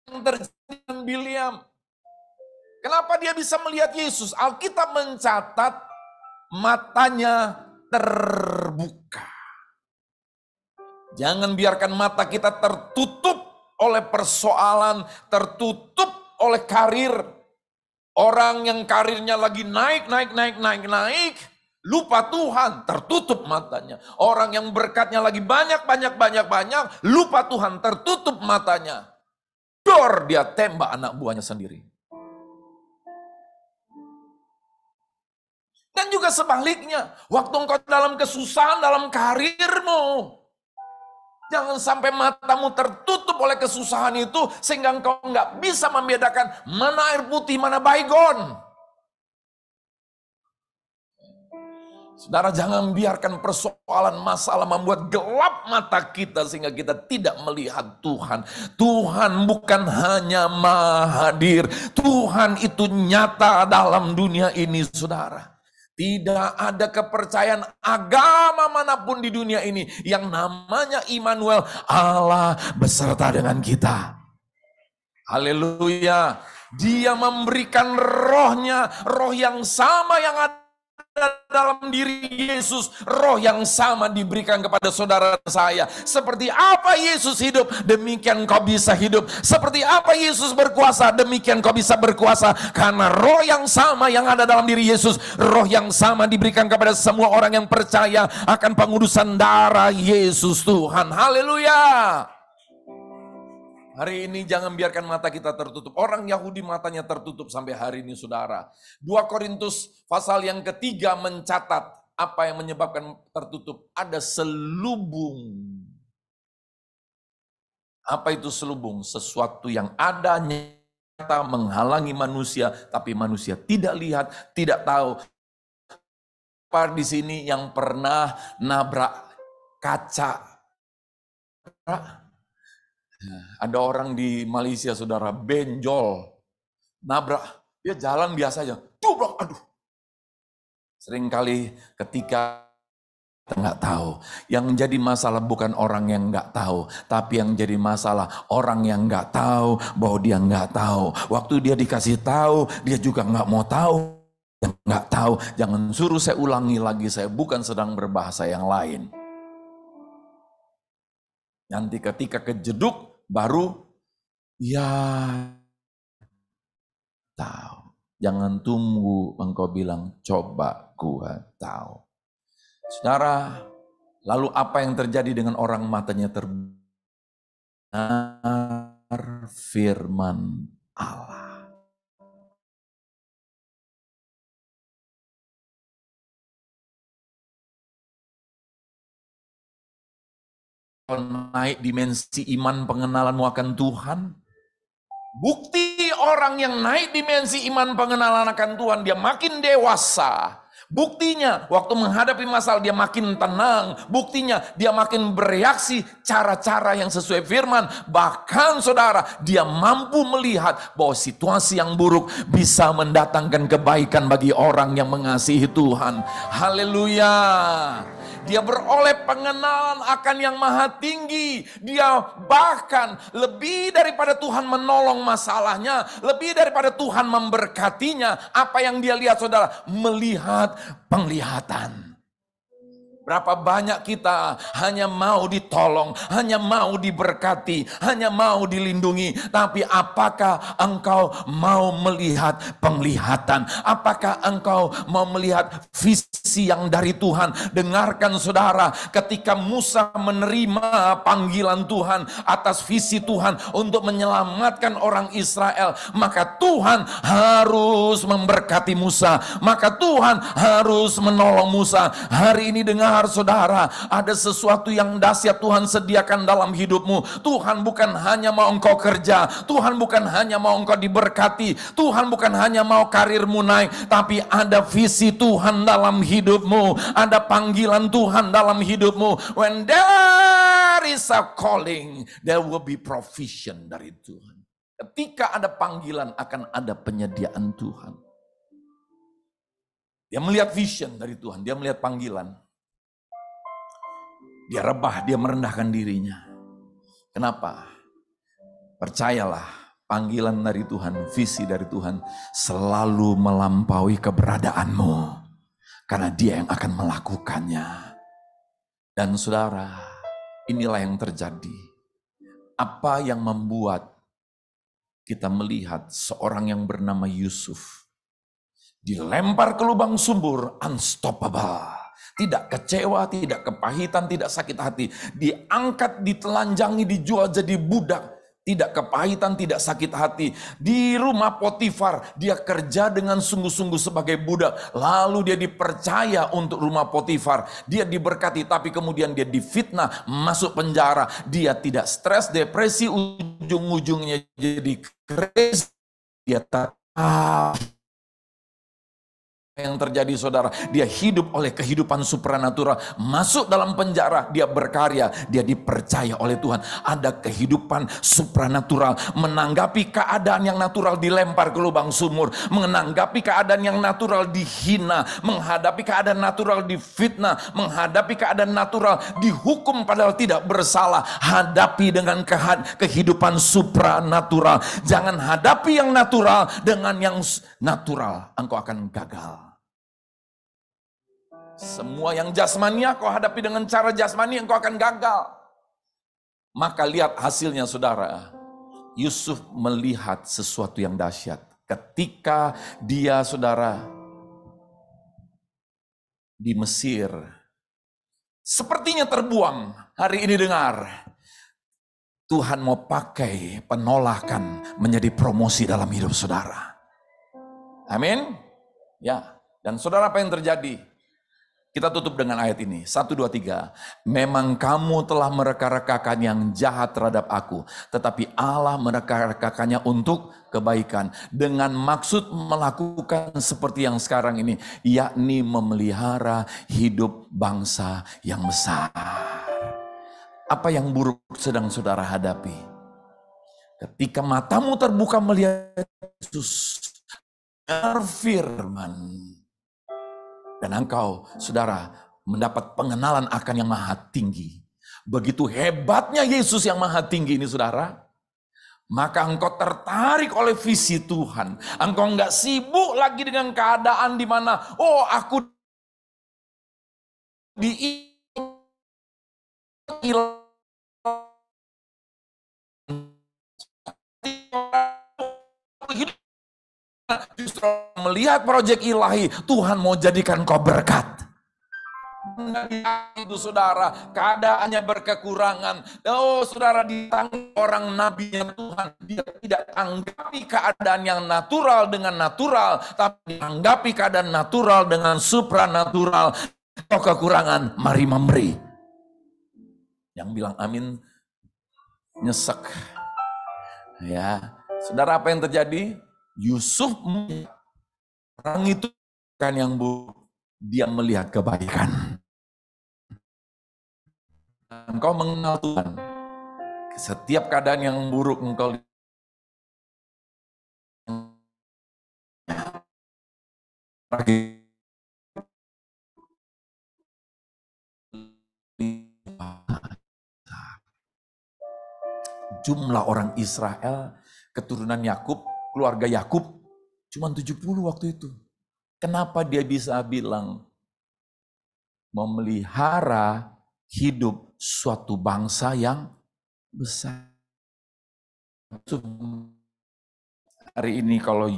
Yang terjadi dengan Biliam, kenapa dia bisa melihat Yesus? Alkitab mencatat matanya terbuka. Jangan biarkan mata kita tertutup oleh persoalan, tertutup oleh karir. Orang yang karirnya lagi naik, lupa Tuhan, tertutup matanya. Orang yang berkatnya lagi banyak, lupa Tuhan, tertutup matanya. Dor, dia tembak anak buahnya sendiri. Dan juga sebaliknya, waktu engkau dalam kesusahan, dalam karirmu, jangan sampai matamu tertutup oleh kesusahan itu, sehingga engkau nggak bisa membedakan mana air putih, mana baygon. Saudara, jangan biarkan persoalan masalah membuat gelap mata kita sehingga kita tidak melihat Tuhan. Tuhan bukan hanya Maha Hadir, Tuhan itu nyata dalam dunia ini, saudara. Tidak ada kepercayaan agama manapun di dunia ini yang namanya Immanuel, Allah beserta dengan kita. Haleluya. Dia memberikan rohnya, roh yang sama yang ada dalam diri Yesus, roh yang sama diberikan kepada saudara saya. Seperti apa Yesus hidup, demikian kau bisa hidup. Seperti apa Yesus berkuasa, demikian kau bisa berkuasa. Karena roh yang sama yang ada dalam diri Yesus, roh yang sama diberikan kepada semua orang yang percaya akan pengudusan darah Yesus Tuhan. Haleluya. Hari ini jangan biarkan mata kita tertutup. Orang Yahudi matanya tertutup sampai hari ini, saudara. 2 Korintus pasal yang ketiga mencatat apa yang menyebabkan tertutup. Ada selubung. Apa itu selubung? Sesuatu yang ada nyata menghalangi manusia, tapi manusia tidak lihat, tidak tahu. Apa di sini yang pernah nabrak kaca? Ada orang di Malaysia, saudara, benjol, nabrak, dia jalan biasa aja, tubruk, aduh. Seringkali ketika kita nggak tahu, yang jadi masalah bukan orang yang nggak tahu, tapi yang jadi masalah orang yang nggak tahu bahwa dia nggak tahu. Waktu dia dikasih tahu, dia juga nggak mau tahu. Yang nggak tahu, jangan suruh saya ulangi lagi, saya bukan sedang berbahasa yang lain. Nanti ketika kejeduk, baru ya tahu. Jangan tunggu engkau bilang, coba gua tahu. Saudara, lalu apa yang terjadi dengan orang matanya terbuka? Firman Allah. Naik dimensi iman pengenalanmu akan Tuhan, Bukti orang yang naik dimensi iman pengenalan akan Tuhan, dia makin dewasa. Buktinya, waktu menghadapi masalah dia makin tenang. Buktinya, dia makin bereaksi cara-cara yang sesuai firman. Bahkan saudara, dia mampu melihat bahwa situasi yang buruk bisa mendatangkan kebaikan bagi orang yang mengasihi Tuhan. Haleluya. Dia beroleh pengenalan akan yang maha tinggi. Dia bahkan lebih daripada Tuhan menolong masalahnya, lebih daripada Tuhan memberkatinya. Apa yang dia lihat saudara? Melihat penglihatan. Berapa banyak kita hanya mau ditolong, hanya mau diberkati, hanya mau dilindungi. Tapi apakah engkau mau melihat penglihatan? Apakah engkau mau melihat visi yang dari Tuhan? Dengarkan saudara, ketika Musa menerima panggilan Tuhan atas visi Tuhan untuk menyelamatkan orang Israel, maka Tuhan harus memberkati Musa. Maka Tuhan harus menolong Musa. Hari ini dengar saudara, ada sesuatu yang dahsyat Tuhan sediakan dalam hidupmu. Tuhan bukan hanya mau engkau kerja, Tuhan bukan hanya mau engkau diberkati, Tuhan bukan hanya mau karirmu naik, tapi ada visi Tuhan dalam hidupmu, ada panggilan Tuhan dalam hidupmu. When there is a calling, there will be provision dari Tuhan. Ketika ada panggilan akan ada penyediaan Tuhan. Dia melihat vision dari Tuhan, dia melihat panggilan. Dia rebah, dia merendahkan dirinya. Kenapa? Percayalah, panggilan dari Tuhan, visi dari Tuhan selalu melampaui keberadaanmu. Karena dia yang akan melakukannya. Dan saudara, inilah yang terjadi. Apa yang membuat kita melihat seorang yang bernama Yusuf dilempar ke lubang sumur, unstoppable. Tidak kecewa, tidak kepahitan, tidak sakit hati. Diangkat, ditelanjangi, dijual jadi budak. Tidak kepahitan, tidak sakit hati. Di rumah Potifar, dia kerja dengan sungguh-sungguh sebagai budak. Lalu dia dipercaya untuk rumah Potifar. Dia diberkati, tapi kemudian dia difitnah, masuk penjara. Dia tidak stres, depresi, ujung-ujungnya jadi crazy. Dia tak yang terjadi saudara, dia hidup oleh kehidupan supranatural, masuk dalam penjara, dia berkarya, dia dipercaya oleh Tuhan, ada kehidupan supranatural, menanggapi keadaan yang natural dilempar ke lubang sumur, menanggapi keadaan yang natural dihina, menghadapi keadaan natural difitnah, menghadapi keadaan natural dihukum padahal tidak bersalah, hadapi dengan kehidupan supranatural. Jangan hadapi yang natural dengan yang natural, engkau akan gagal. Semua yang jasmania kau hadapi dengan cara jasmani, engkau akan gagal. Maka lihat hasilnya saudara. Yusuf melihat sesuatu yang dahsyat. Ketika dia saudara di Mesir, sepertinya terbuang. Hari ini dengar, Tuhan mau pakai penolakan menjadi promosi dalam hidup saudara. Amin. Ya, dan saudara apa yang terjadi? Kita tutup dengan ayat ini. 1, 2, 3. Memang kamu telah mereka-rekakan yang jahat terhadap aku. Tetapi Allah mereka-rekakannya untuk kebaikan. Dengan maksud melakukan seperti yang sekarang ini. Yakni memelihara hidup bangsa yang besar. Apa yang buruk sedang saudara hadapi? Ketika matamu terbuka melihat Yesus berfirman. Dan engkau, saudara, mendapat pengenalan akan yang maha tinggi. Begitu hebatnya Yesus yang maha tinggi ini, saudara. Maka engkau tertarik oleh visi Tuhan. Engkau enggak sibuk lagi dengan keadaan di mana, oh aku justru melihat proyek ilahi, Tuhan mau jadikan kau berkat. Itu saudara, keadaannya berkekurangan. Oh saudara, ditanggung orang nabinya Tuhan, dia tidak anggapi keadaan yang natural dengan natural, tapi anggapi keadaan natural dengan supranatural. Kau kekurangan, mari memberi. Yang bilang amin nyesek. Ya, Saudara, apa yang terjadi? Yusuf, orang itu kan yang buruk, dia melihat kebaikan. Engkau mengenal Tuhan. Setiap keadaan yang buruk engkau jumlah orang Israel, keturunan Yakub, keluarga Yakub cuma 70 waktu itu. Kenapa dia bisa bilang memelihara hidup suatu bangsa yang besar? Hari ini kalau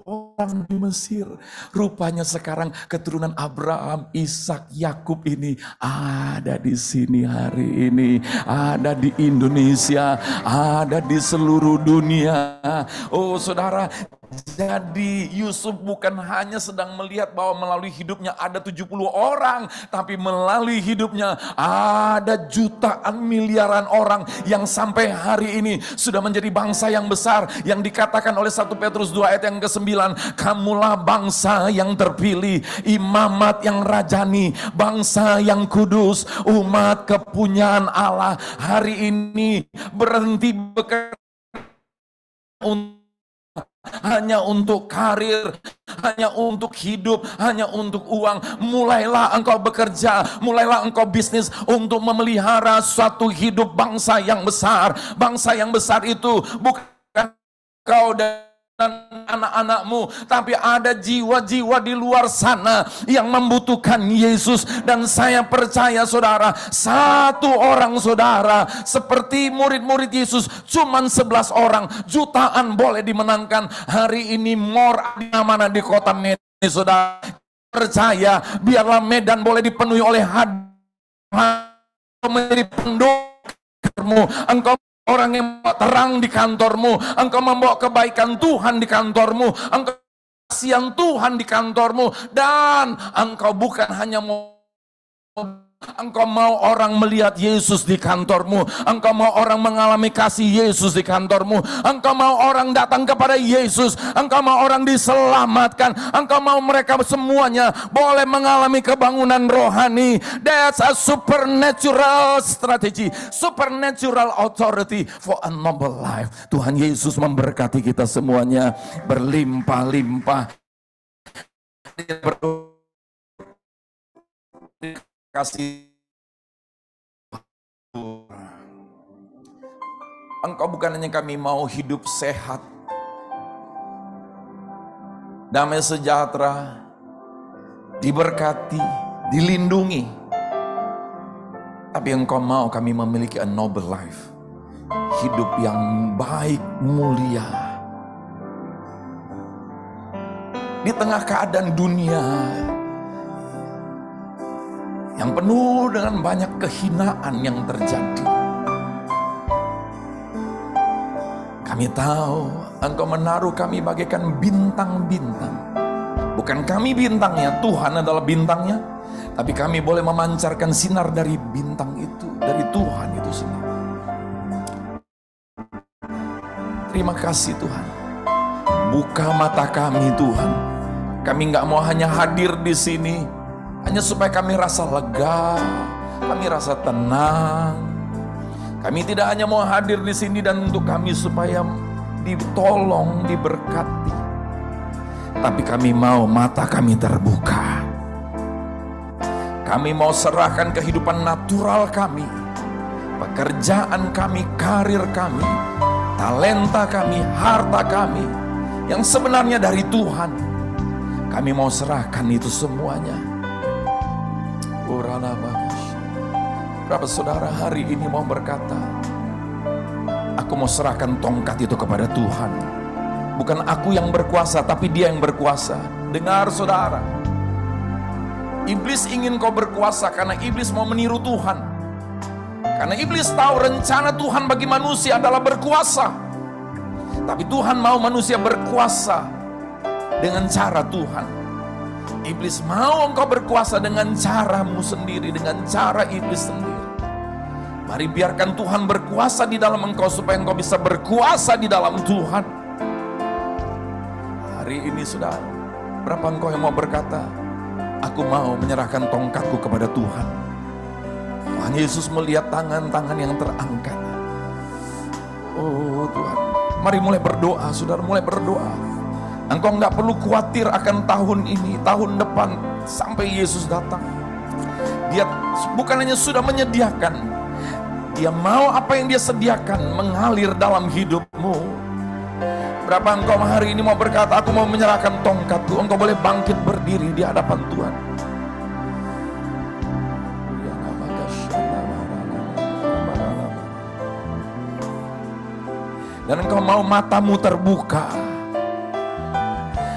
orang di Mesir, rupanya sekarang keturunan Abraham, Ishak, Yakub ini ada di sini hari ini, ada di Indonesia, ada di seluruh dunia. Oh saudara, jadi Yusuf bukan hanya sedang melihat bahwa melalui hidupnya ada 70 orang, tapi melalui hidupnya ada jutaan miliaran orang yang sampai hari ini sudah menjadi bangsa yang besar, yang dikatakan oleh 1 Petrus 2 ayat yang ke-9, kamulah bangsa yang terpilih, imamat yang rajani, bangsa yang kudus, umat kepunyaan Allah. Hari ini berhenti bekerja hanya untuk karir, hanya untuk hidup, hanya untuk uang. Mulailah engkau bekerja, mulailah engkau bisnis untuk memelihara suatu hidup bangsa yang besar. Bangsa yang besar itu bukan kau dan anak-anakmu, tapi ada jiwa-jiwa di luar sana yang membutuhkan Yesus. Dan saya percaya saudara, satu orang saudara seperti murid-murid Yesus cuman 11 orang, jutaan boleh dimenangkan. Hari ini more di mana di kota Medan, saudara percaya, biarlah Medan boleh dipenuhi oleh menjadi pendukungmu. Engkau orang yang membawa terang di kantormu, engkau membawa kebaikan Tuhan di kantormu, engkau kasihan Tuhan di kantormu, dan engkau bukan hanya engkau mau orang melihat Yesus di kantormu, engkau mau orang mengalami kasih Yesus di kantormu, engkau mau orang datang kepada Yesus, engkau mau orang diselamatkan, engkau mau mereka semuanya boleh mengalami kebangunan rohani. That's a supernatural strategy, supernatural authority for a noble life. Tuhan Yesus memberkati kita semuanya berlimpah-limpah. Kasih engkau bukan hanya kami mau hidup sehat, damai sejahtera, diberkati, dilindungi, tapi engkau mau kami memiliki a noble life, hidup yang baik, mulia. Di tengah keadaan dunia yang penuh dengan banyak kehinaan yang terjadi, kami tahu engkau menaruh kami bagaikan bintang-bintang. Bukan kami bintangnya, Tuhan adalah bintangnya, tapi kami boleh memancarkan sinar dari bintang itu, dari Tuhan itu sendiri. Terima kasih Tuhan, buka mata kami Tuhan. Kami nggak mau hanya hadir di sini hanya supaya kami rasa lega, kami rasa tenang. Kami tidak hanya mau hadir di sini dan untuk kami supaya ditolong, diberkati, tapi kami mau mata kami terbuka. Kami mau serahkan kehidupan natural kami, pekerjaan kami, karir kami, talenta kami, harta kami yang sebenarnya dari Tuhan. Kami mau serahkan itu semuanya. Berapa saudara hari ini mau berkata, aku mau serahkan tongkat itu kepada Tuhan. Bukan aku yang berkuasa, tapi Dia yang berkuasa. Dengar saudara, iblis ingin kau berkuasa karena iblis mau meniru Tuhan. Karena iblis tahu rencana Tuhan bagi manusia adalah berkuasa, tapi Tuhan mau manusia berkuasa dengan cara Tuhan. Iblis mau engkau berkuasa dengan caramu sendiri, dengan cara iblis sendiri. Mari biarkan Tuhan berkuasa di dalam engkau supaya engkau bisa berkuasa di dalam Tuhan. Hari ini saudara, berapa engkau yang mau berkata, aku mau menyerahkan tongkatku kepada Tuhan. Tuhan Yesus melihat tangan-tangan yang terangkat. Oh Tuhan, mari mulai berdoa, saudara, mulai berdoa. Engkau nggak perlu khawatir akan tahun ini, tahun depan sampai Yesus datang. Dia bukan hanya sudah menyediakan, Dia mau apa yang Dia sediakan mengalir dalam hidupmu. Berapa engkau hari ini mau berkata, aku mau menyerahkan tongkatku, engkau boleh bangkit berdiri di hadapan Tuhan. Dan engkau mau matamu terbuka,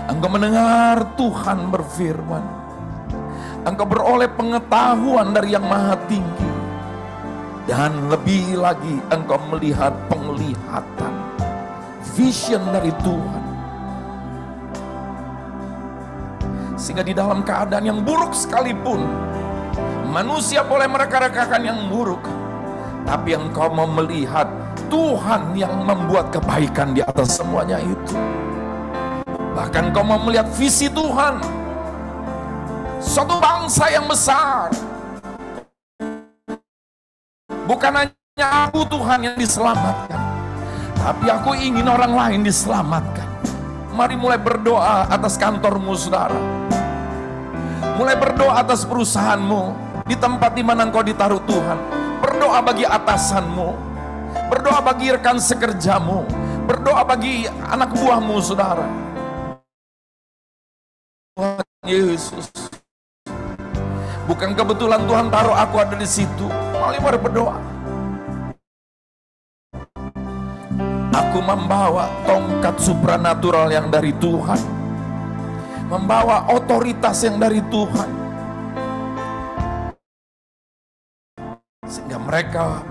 engkau mendengar Tuhan berfirman, engkau beroleh pengetahuan dari Yang Maha Tinggi, dan lebih lagi engkau melihat penglihatan, vision dari Tuhan. Sehingga di dalam keadaan yang buruk sekalipun, manusia boleh mereka-rekakan yang buruk, tapi engkau mau melihat Tuhan yang membuat kebaikan di atas semuanya itu. Bahkan kau mau melihat visi Tuhan, suatu bangsa yang besar. Bukan hanya aku Tuhan yang diselamatkan, tapi aku ingin orang lain diselamatkan. Mari mulai berdoa atas kantormu saudara. Mulai berdoa atas perusahaanmu, di tempat di mana engkau ditaruh Tuhan. Berdoa bagi atasanmu, berdoa bagi rekan sekerjamu, berdoa bagi anak buahmu saudara. Tuhan Yesus, bukan kebetulan Tuhan taruh aku ada di situ. Mari berdoa. Aku membawa tongkat supranatural yang dari Tuhan, membawa otoritas yang dari Tuhan, sehingga mereka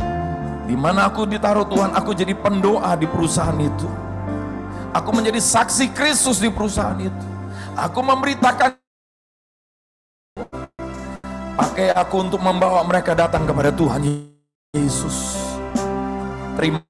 di mana aku ditaruh Tuhan, aku jadi pendoa di perusahaan itu. Aku menjadi saksi Kristus di perusahaan itu. Aku memberitakan, pakai aku untuk membawa mereka datang kepada Tuhan Yesus. Terima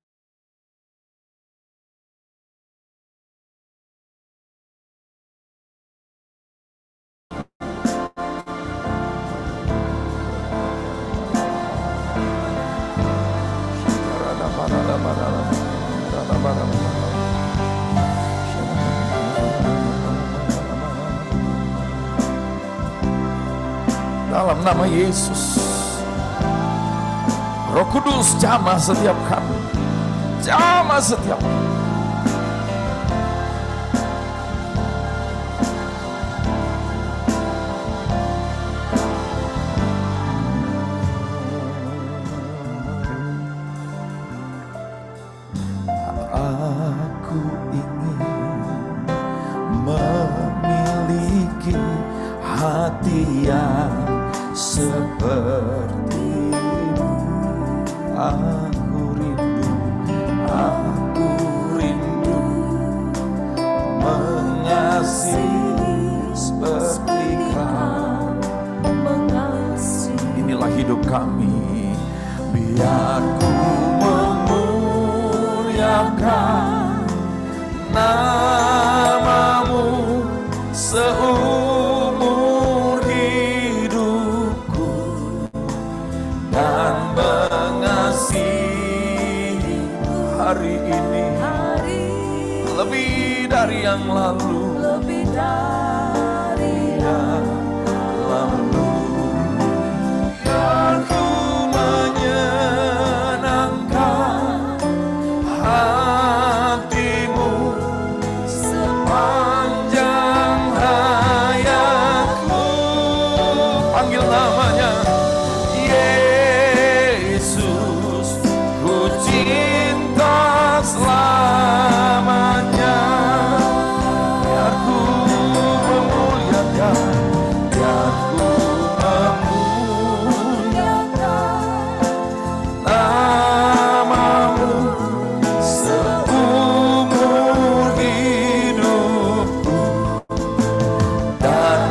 dalam nama Yesus. Roh Kudus jamah setiap kami, jamah setiap kami. Aku ingin memiliki hati yang seperti-Mu. Aku rindu mengasihi seperti Kau mengasihi. Inilah hidup kami, biar ku memuliakan nama-Mu seumur hidupku, dan mengasihi hari ini lebih dari yang lalu, lebih dari yang lalu. Biar ku menyenangkan hati-Mu sepanjang hayatku. Panggil namanya Yesus, ku cinta selamanya. Biar ku memuliakan, biar ku memuliakan nama-Mu seumur hidupku, dan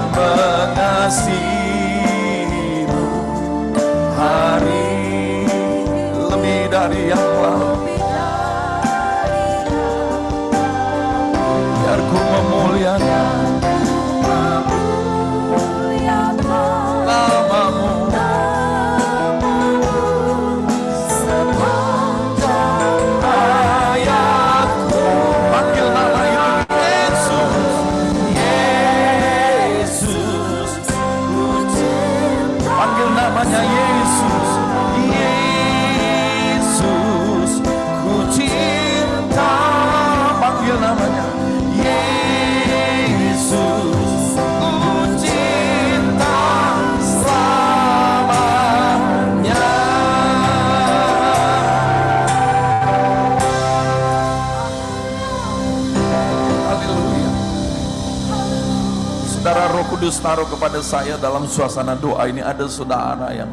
yang lalu. Biar ku memuliakan namamu. Hayatku panggil nama itu Yesus, Yesus. Panggil namanya Yesus, Yesus. Ku cinta. Panggil namanya Yesus, ku cinta selamanya. Haleluya. Saudara, Roh Kudus taruh kepada saya dalam suasana doa ini. Ada saudara yang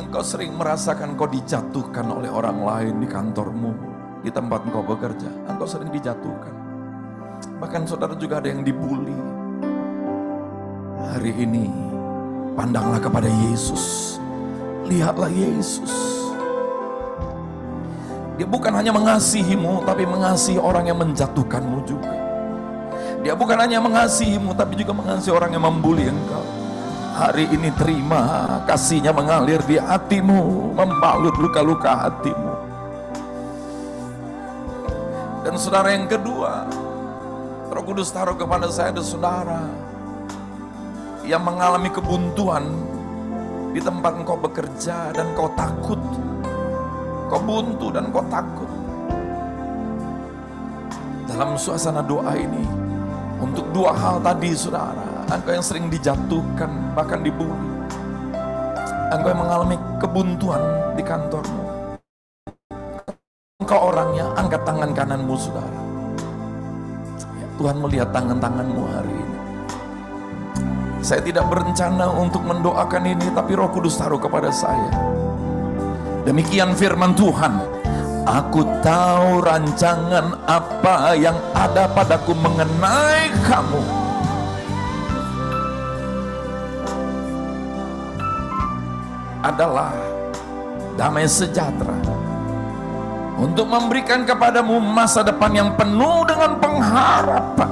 engkau sering merasakan kau dijatuhkan oleh orang lain di kantormu, di tempat engkau bekerja. Engkau sering dijatuhkan. Bahkan saudara juga ada yang dibully. Hari ini pandanglah kepada Yesus. Lihatlah Yesus. Dia bukan hanya mengasihimu, tapi mengasihi orang yang menjatuhkanmu juga. Dia bukan hanya mengasihimu, tapi juga mengasihi orang yang membuli engkau. Hari ini terima kasihnya mengalir di hatimu, membalut luka-luka hatimu. Dan saudara yang kedua, Roh Kudus taruh kepada saya, ada saudara yang mengalami kebuntuan di tempat engkau bekerja dan kau takut. Kau buntu dan kau takut. Dalam suasana doa ini, untuk dua hal tadi saudara, engkau yang sering dijatuhkan, bahkan dibully. Engkau yang mengalami kebuntuan di kantormu. Engkau orangnya, angkat tangan kananmu saudara. Ya, Tuhan melihat tangan-tanganmu hari ini. Saya tidak berencana untuk mendoakan ini, tapi Roh Kudus taruh kepada saya. Demikian firman Tuhan. Aku tahu rancangan apa yang ada padaku mengenai kamu. Adalah damai sejahtera, untuk memberikan kepadamu masa depan yang penuh dengan pengharapan.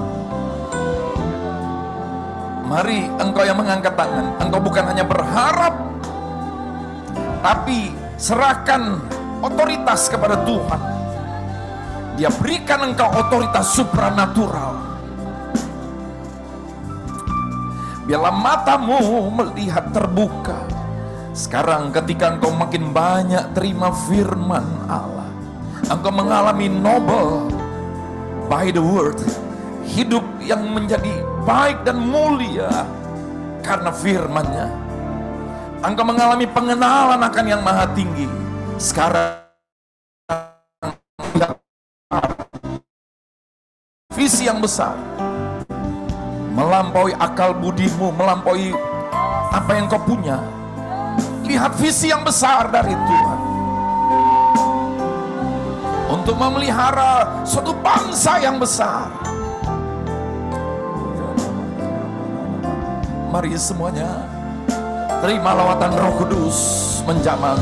Mari engkau yang mengangkat tangan. Engkau bukan hanya berharap, tapi serahkan otoritas kepada Tuhan. Dia berikan engkau otoritas supranatural. Biarlah matamu melihat terbuka. Sekarang ketika engkau makin banyak terima firman Allah, engkau mengalami noble by the word, hidup yang menjadi baik dan mulia karena firman-Nya. Engkau mengalami pengenalan akan yang maha tinggi. Sekarang visi yang besar, melampaui akal budimu, melampaui apa yang kau punya. Lihat visi yang besar dari Tuhan untuk memelihara suatu bangsa yang besar. Mari semuanya terima lawatan Roh Kudus menjamah.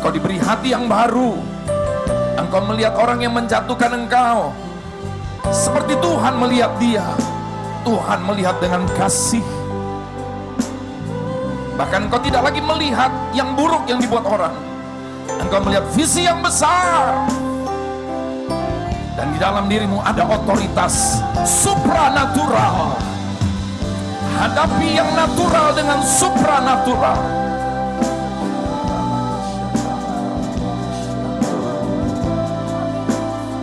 Kau diberi hati yang baru. Engkau melihat orang yang menjatuhkan engkau seperti Tuhan melihat dia. Tuhan melihat dengan kasih. Bahkan engkau tidak lagi melihat yang buruk yang dibuat orang. Engkau melihat visi yang besar. Dan di dalam dirimu ada otoritas supranatural. Hadapi yang natural dengan supranatural.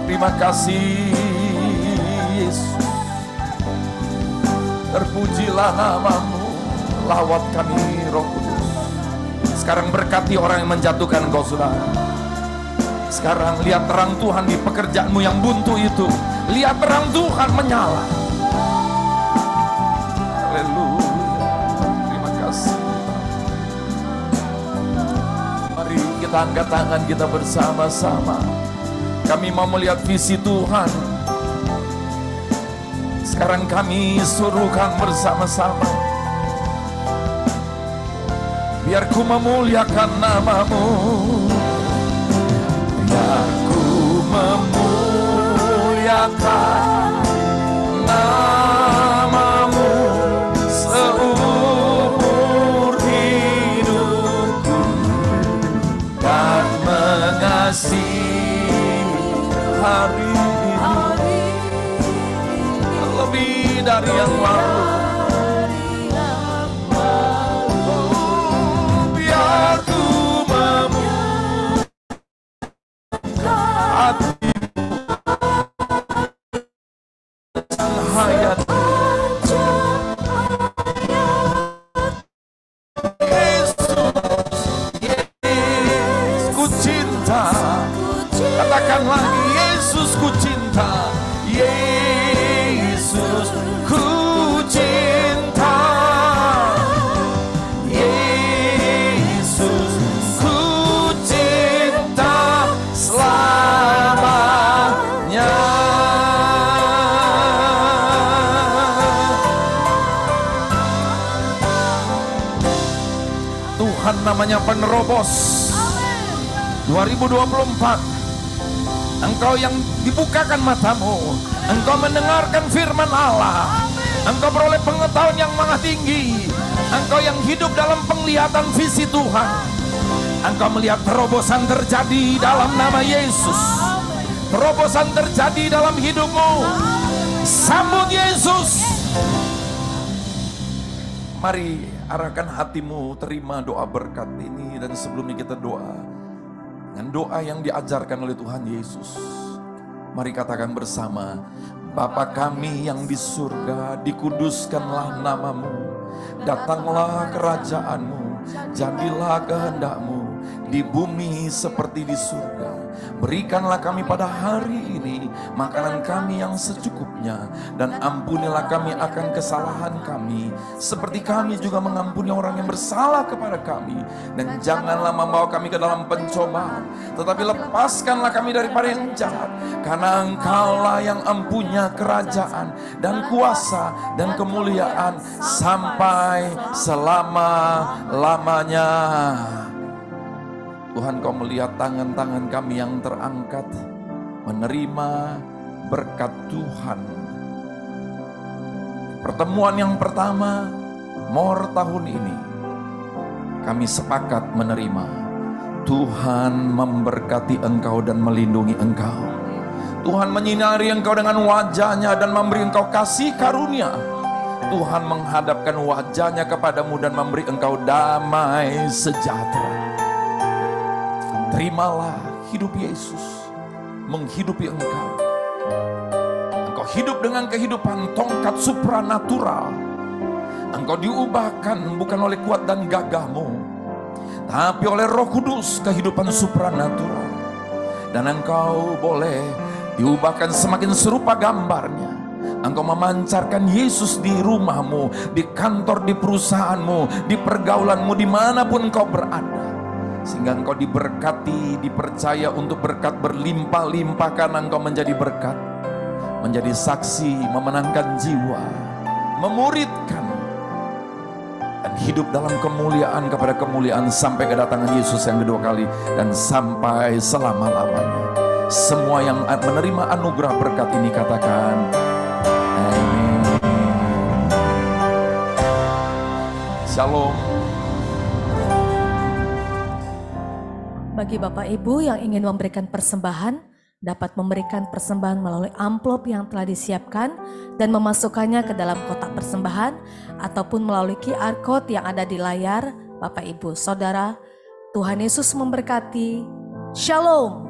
Terima kasih Yesus. Terpujilah namamu. Lawat kami Roh Kudus. Sekarang berkati orang yang menjatuhkan engkau saudara. Sekarang lihat terang Tuhan di pekerjaanmu yang buntu itu. Lihat terang Tuhan menyala. Haleluya. Terima kasih. Mari kita angkat tangan kita bersama-sama. Kami mau melihat visi Tuhan. Sekarang kami suruhkan bersama-sama. Biar ku memuliakan namamu, biar ku memuliakan namamu seumur hidupku, dan mengasihi hari ini lebih dari yang lalu. Katakan lagi, Yesus ku cinta, Yesus ku cinta, Yesus ku cinta selamanya. Tuhan namanya penerobos. 2024 Engkau yang dibukakan matamu, engkau mendengarkan firman Allah, engkau beroleh pengetahuan yang maha tinggi, engkau yang hidup dalam penglihatan visi Tuhan, engkau melihat terobosan terjadi dalam nama Yesus, terobosan terjadi dalam hidupmu. Sambut Yesus. Mari arahkan hatimu, terima doa berkat ini. Dan sebelumnya kita doa dengan doa yang diajarkan oleh Tuhan Yesus. Mari katakan bersama, Bapa kami yang di surga, dikuduskanlah namamu, datanglah kerajaanmu, jadilah kehendakmu di bumi seperti di surga. Berikanlah kami pada hari ini makanan kami yang secukupnya, dan ampunilah kami akan kesalahan kami, seperti kami juga mengampuni orang yang bersalah kepada kami. Dan janganlah membawa kami ke dalam pencobaan, tetapi lepaskanlah kami daripada yang jahat. Karena Engkaulah yang empunya kerajaan dan kuasa dan kemuliaan sampai selama-lamanya. Tuhan, Kau melihat tangan-tangan kami yang terangkat menerima berkat Tuhan. Pertemuan yang pertama More tahun ini, kami sepakat menerima. Tuhan memberkati engkau dan melindungi engkau. Tuhan menyinari engkau dengan wajahnya dan memberi engkau kasih karunia. Tuhan menghadapkan wajahnya kepadamu dan memberi engkau damai sejahtera. Terimalah hidup Yesus menghidupi engkau. Engkau hidup dengan kehidupan tongkat supranatural. Engkau diubahkan bukan oleh kuat dan gagahmu, tapi oleh Roh Kudus, kehidupan supranatural. Dan engkau boleh diubahkan semakin serupa gambarnya. Engkau memancarkan Yesus di rumahmu, di kantor, di perusahaanmu, di pergaulanmu, dimanapun engkau berada. Sehingga engkau diberkati, dipercaya untuk berkat berlimpah-limpah, karena engkau menjadi berkat, menjadi saksi, memenangkan jiwa, memuridkan, dan hidup dalam kemuliaan kepada kemuliaan sampai kedatangan Yesus yang kedua kali dan sampai selama-lamanya. Semua yang menerima anugerah berkat ini katakan amin. Shalom. Bagi Bapak Ibu yang ingin memberikan persembahan, dapat memberikan persembahan melalui amplop yang telah disiapkan dan memasukkannya ke dalam kotak persembahan, ataupun melalui QR Code yang ada di layar. Bapak Ibu Saudara, Tuhan Yesus memberkati. Shalom.